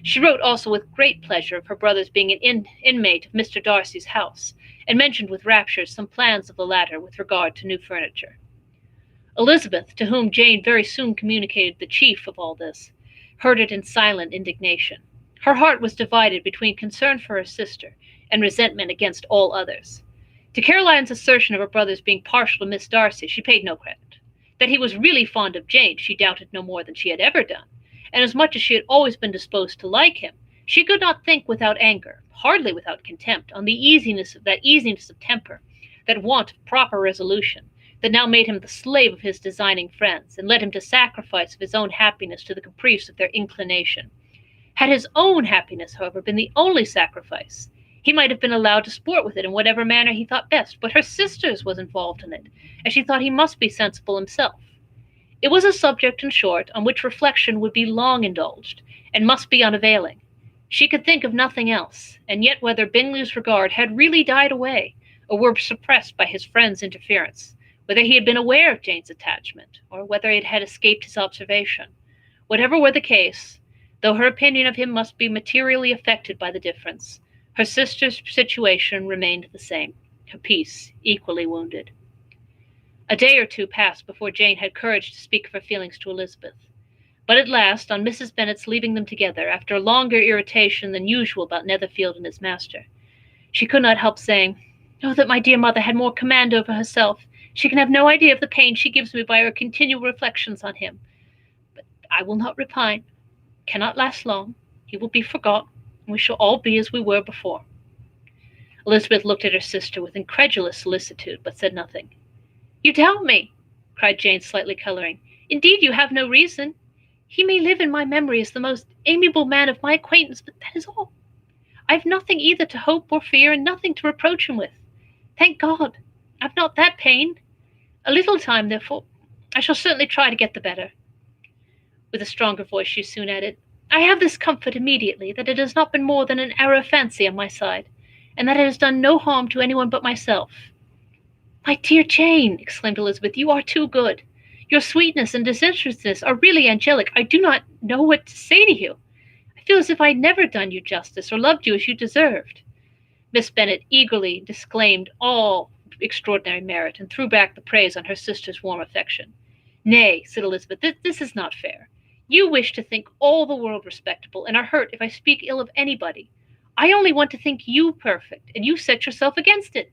She wrote also with great pleasure of her brother's being an inmate of Mr. Darcy's house, and mentioned with rapture some plans of the latter with regard to new furniture. Elizabeth, to whom Jane very soon communicated the chief of all this, heard it in silent indignation. Her heart was divided between concern for her sister and resentment against all others. To Caroline's assertion of her brother's being partial to Miss Darcy, she paid no credit. That he was really fond of Jane, she doubted no more than she had ever done, and as much as she had always been disposed to like him, she could not think without anger, hardly without contempt, on the easiness of temper, that want of proper resolution, that now made him the slave of his designing friends, and led him to sacrifice of his own happiness to the caprice of their inclination. Had his own happiness, however, been the only sacrifice, he might have been allowed to sport with it in whatever manner he thought best, but her sister's was involved in it, and she thought he must be sensible himself. It was a subject, in short, on which reflection would be long indulged, and must be unavailing. She could think of nothing else, and yet whether Bingley's regard had really died away, or were suppressed by his friend's interference, whether he had been aware of Jane's attachment, or whether it had escaped his observation, whatever were the case, though her opinion of him must be materially affected by the difference, her sister's situation remained the same, her peace equally wounded. A day or two passed before Jane had courage to speak of her feelings to Elizabeth. But at last, on Mrs. Bennet's leaving them together, after a longer irritation than usual about Netherfield and his master, she could not help saying, "Oh, that my dear mother had more command over herself! She can have no idea of the pain she gives me by her continual reflections on him. But I will not repine. Cannot last long. He will be forgot, and we shall all be as we were before." Elizabeth looked at her sister with incredulous solicitude, but said nothing. You doubt me, cried Jane, slightly coloring. Indeed, you have no reason. He may live in my memory as the most amiable man of my acquaintance, but that is all. I have nothing either to hope or fear, and nothing to reproach him with. Thank God, I've not that pain. A little time, therefore. I shall certainly try to get the better. With a stronger voice, she soon added, I have this comfort immediately, that it has not been more than an error of fancy on my side, and that it has done no harm to anyone but myself. My dear Jane, exclaimed Elizabeth, you are too good. Your sweetness and disinterestedness are really angelic. I do not know what to say to you. I feel as if I had never done you justice or loved you as you deserved. Miss Bennet eagerly disclaimed all extraordinary merit, and threw back the praise on her sister's warm affection. Nay, said Elizabeth, this is not fair. You wish to think all the world respectable, and are hurt if I speak ill of anybody. I only want to think you perfect, and you set yourself against it.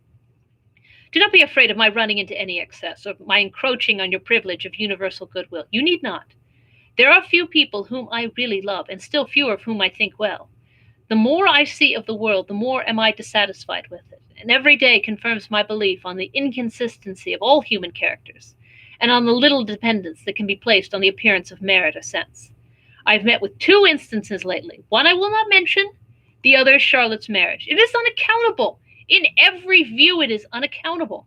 Do not be afraid of my running into any excess, or my encroaching on your privilege of universal goodwill. You need not. There are few people whom I really love, and still fewer of whom I think well. The more I see of the world, the more am I dissatisfied with it, and every day confirms my belief on the inconsistency of all human characters, and on the little dependence that can be placed on the appearance of merit or sense. I have met with two instances lately. One I will not mention, the other is Charlotte's marriage. It is unaccountable. In every view it is unaccountable.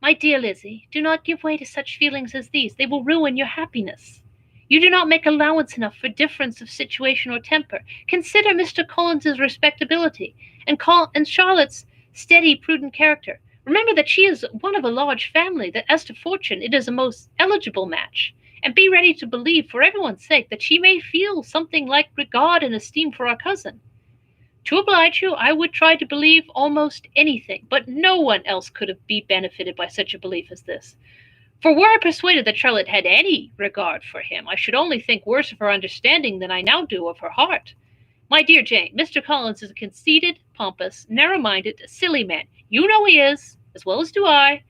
My dear Lizzie, do not give way to such feelings as these. They will ruin your happiness. You do not make allowance enough for difference of situation or temper. Consider Mr. Collins's respectability, and Charlotte's steady, prudent character. Remember that she is one of a large family, that as to fortune it is a most eligible match, and be ready to believe, for everyone's sake, that she may feel something like regard and esteem for our cousin. To oblige you, I would try to believe almost anything, but no one else could be benefited by such a belief as this. For were I persuaded that Charlotte had any regard for him, I should only think worse of her understanding than I now do of her heart. My dear Jane, Mr. Collins is a conceited, pompous, narrow-minded, silly man. You know he is, as well as do I,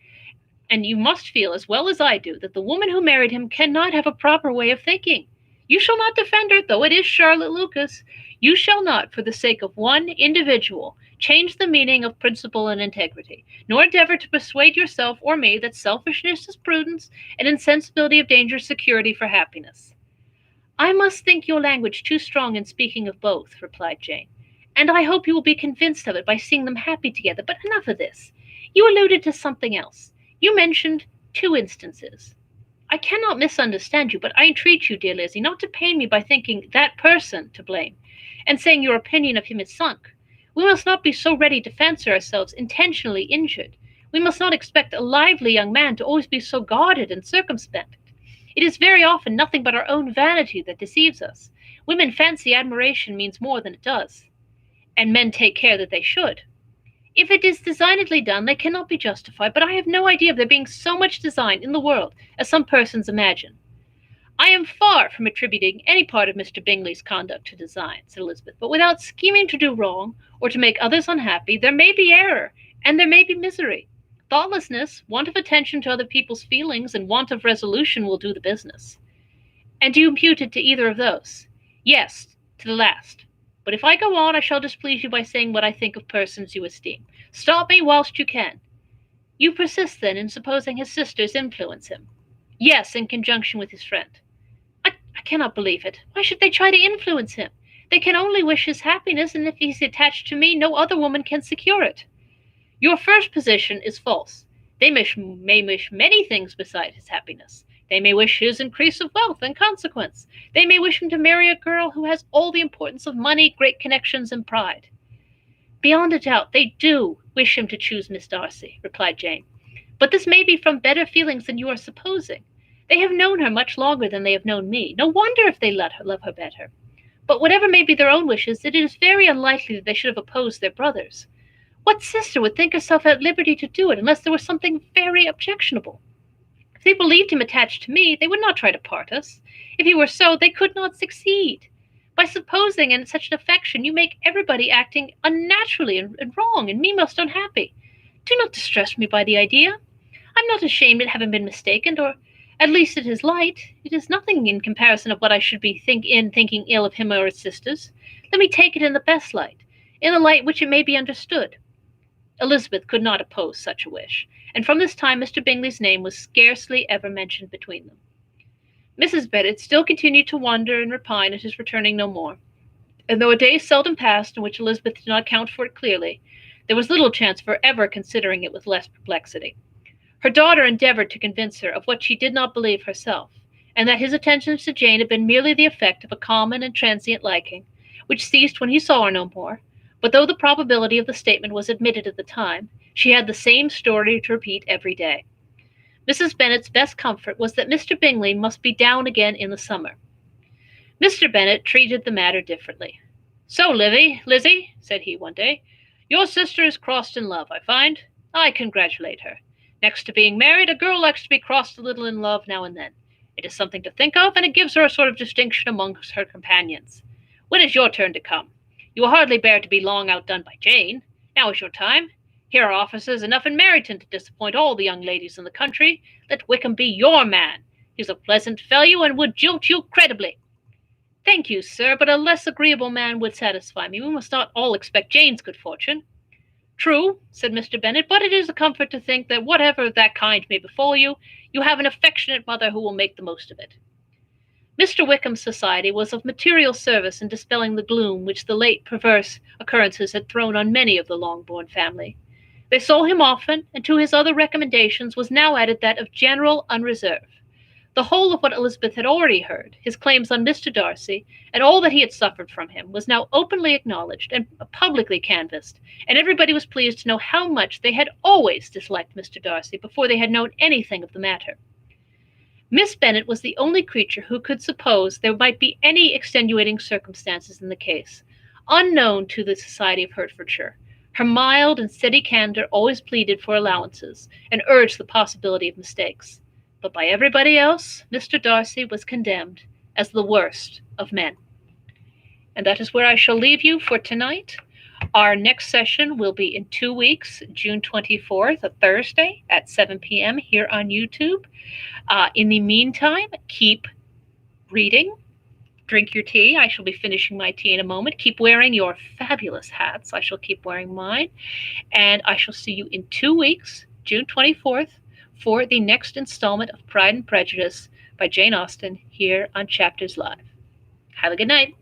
and you must feel, as well as I do, that the woman who married him cannot have a proper way of thinking. You shall not defend her, though it is Charlotte Lucas. You shall not, for the sake of one individual, change the meaning of principle and integrity, nor endeavor to persuade yourself or me that selfishness is prudence, and insensibility of danger is security for happiness. I must think your language too strong in speaking of both, replied Jane, and I hope you will be convinced of it by seeing them happy together. But enough of this. You alluded to something else. You mentioned two instances. I cannot misunderstand you, but I entreat you, dear Lizzie, not to pain me by thinking that person to blame, and saying your opinion of him is sunk. We must not be so ready to fancy ourselves intentionally injured. We must not expect a lively young man to always be so guarded and circumspect. It is very often nothing but our own vanity that deceives us. Women fancy admiration means more than it does, and men take care that they should. If it is designedly done, they cannot be justified, but I have no idea of there being so much design in the world as some persons imagine. I am far from attributing any part of Mr. Bingley's conduct to design, said Elizabeth, but without scheming to do wrong, or to make others unhappy, there may be error, and there may be misery. Thoughtlessness, want of attention to other people's feelings, and want of resolution will do the business. And do you impute it to either of those? Yes, to the last. But if I go on, I shall displease you by saying what I think of persons you esteem. Stop me whilst you can. You persist, then, in supposing his sisters influence him? Yes, in conjunction with his friend. I cannot believe it. Why should they try to influence him? They can only wish his happiness, and if he's attached to me, no other woman can secure it. Your first position is false. They may wish many things beside his happiness. They may wish his increase of wealth and consequence. They may wish him to marry a girl who has all the importance of money, great connections, and pride. Beyond a doubt, they do wish him to choose Miss Darcy, replied Jane. But this may be from better feelings than you are supposing. They have known her much longer than they have known me. No wonder if they love her better. But whatever may be their own wishes, it is very unlikely that they should have opposed their brothers. What sister would think herself at liberty to do it unless there was something very objectionable? If they believed him attached to me, they would not try to part us. If he were so, they could not succeed. By supposing in such an affection, you make everybody acting unnaturally and wrong, and me most unhappy. Do not distress me by the idea. I am not ashamed at having been mistaken, or at least it is light. It is nothing in comparison of what I should be thinking ill of him or his sisters. Let me take it in the best light, in a light which it may be understood. Elizabeth could not oppose such a wish, and from this time Mr. Bingley's name was scarcely ever mentioned between them. Mrs. Bennet still continued to wonder and repine at his returning no more, and though a day seldom passed in which Elizabeth did not account for it clearly, there was little chance for ever considering it with less perplexity. Her daughter endeavored to convince her of what she did not believe herself, and that his attentions to Jane had been merely the effect of a common and transient liking, which ceased when he saw her no more. But though the probability of the statement was admitted at the time, she had the same story to repeat every day. Mrs. Bennet's best comfort was that Mr. Bingley must be down again in the summer. Mr. Bennet treated the matter differently. "So, Lizzie," said he one day, "your sister is crossed in love, I find. I congratulate her. Next to being married, a girl likes to be crossed a little in love now and then. It is something to think of, and it gives her a sort of distinction amongst her companions. When is your turn to come? You will hardly bear to be long outdone by Jane. Now is your time. Here are officers enough in Meryton to disappoint all the young ladies in the country. Let Wickham be your man. He's a pleasant fellow, and would jilt you creditably." "Thank you, sir, but a less agreeable man would satisfy me. We must not all expect Jane's good fortune." "True," said Mr. Bennet, "but it is a comfort to think that whatever of that kind may befall you, you have an affectionate mother who will make the most of it." Mr. Wickham's society was of material service in dispelling the gloom which the late perverse occurrences had thrown on many of the Longbourn family. They saw him often, and to his other recommendations was now added that of general unreserve. The whole of what Elizabeth had already heard, his claims on Mr. Darcy, and all that he had suffered from him, was now openly acknowledged and publicly canvassed, and everybody was pleased to know how much they had always disliked Mr. Darcy before they had known anything of the matter. Miss Bennet was the only creature who could suppose there might be any extenuating circumstances in the case, unknown to the society of Hertfordshire. Her mild and steady candour always pleaded for allowances, and urged the possibility of mistakes. But by everybody else, Mr. Darcy was condemned as the worst of men. And that is where I shall leave you for tonight. Our next session will be in 2 weeks, June 24th, a Thursday at 7 p.m. here on YouTube. In the meantime, keep reading. Drink your tea. I shall be finishing my tea in a moment. Keep wearing your fabulous hats. I shall keep wearing mine. And I shall see you in 2 weeks, June 24th, for the next installment of Pride and Prejudice by Jane Austen here on Chapters Live. Have a good night.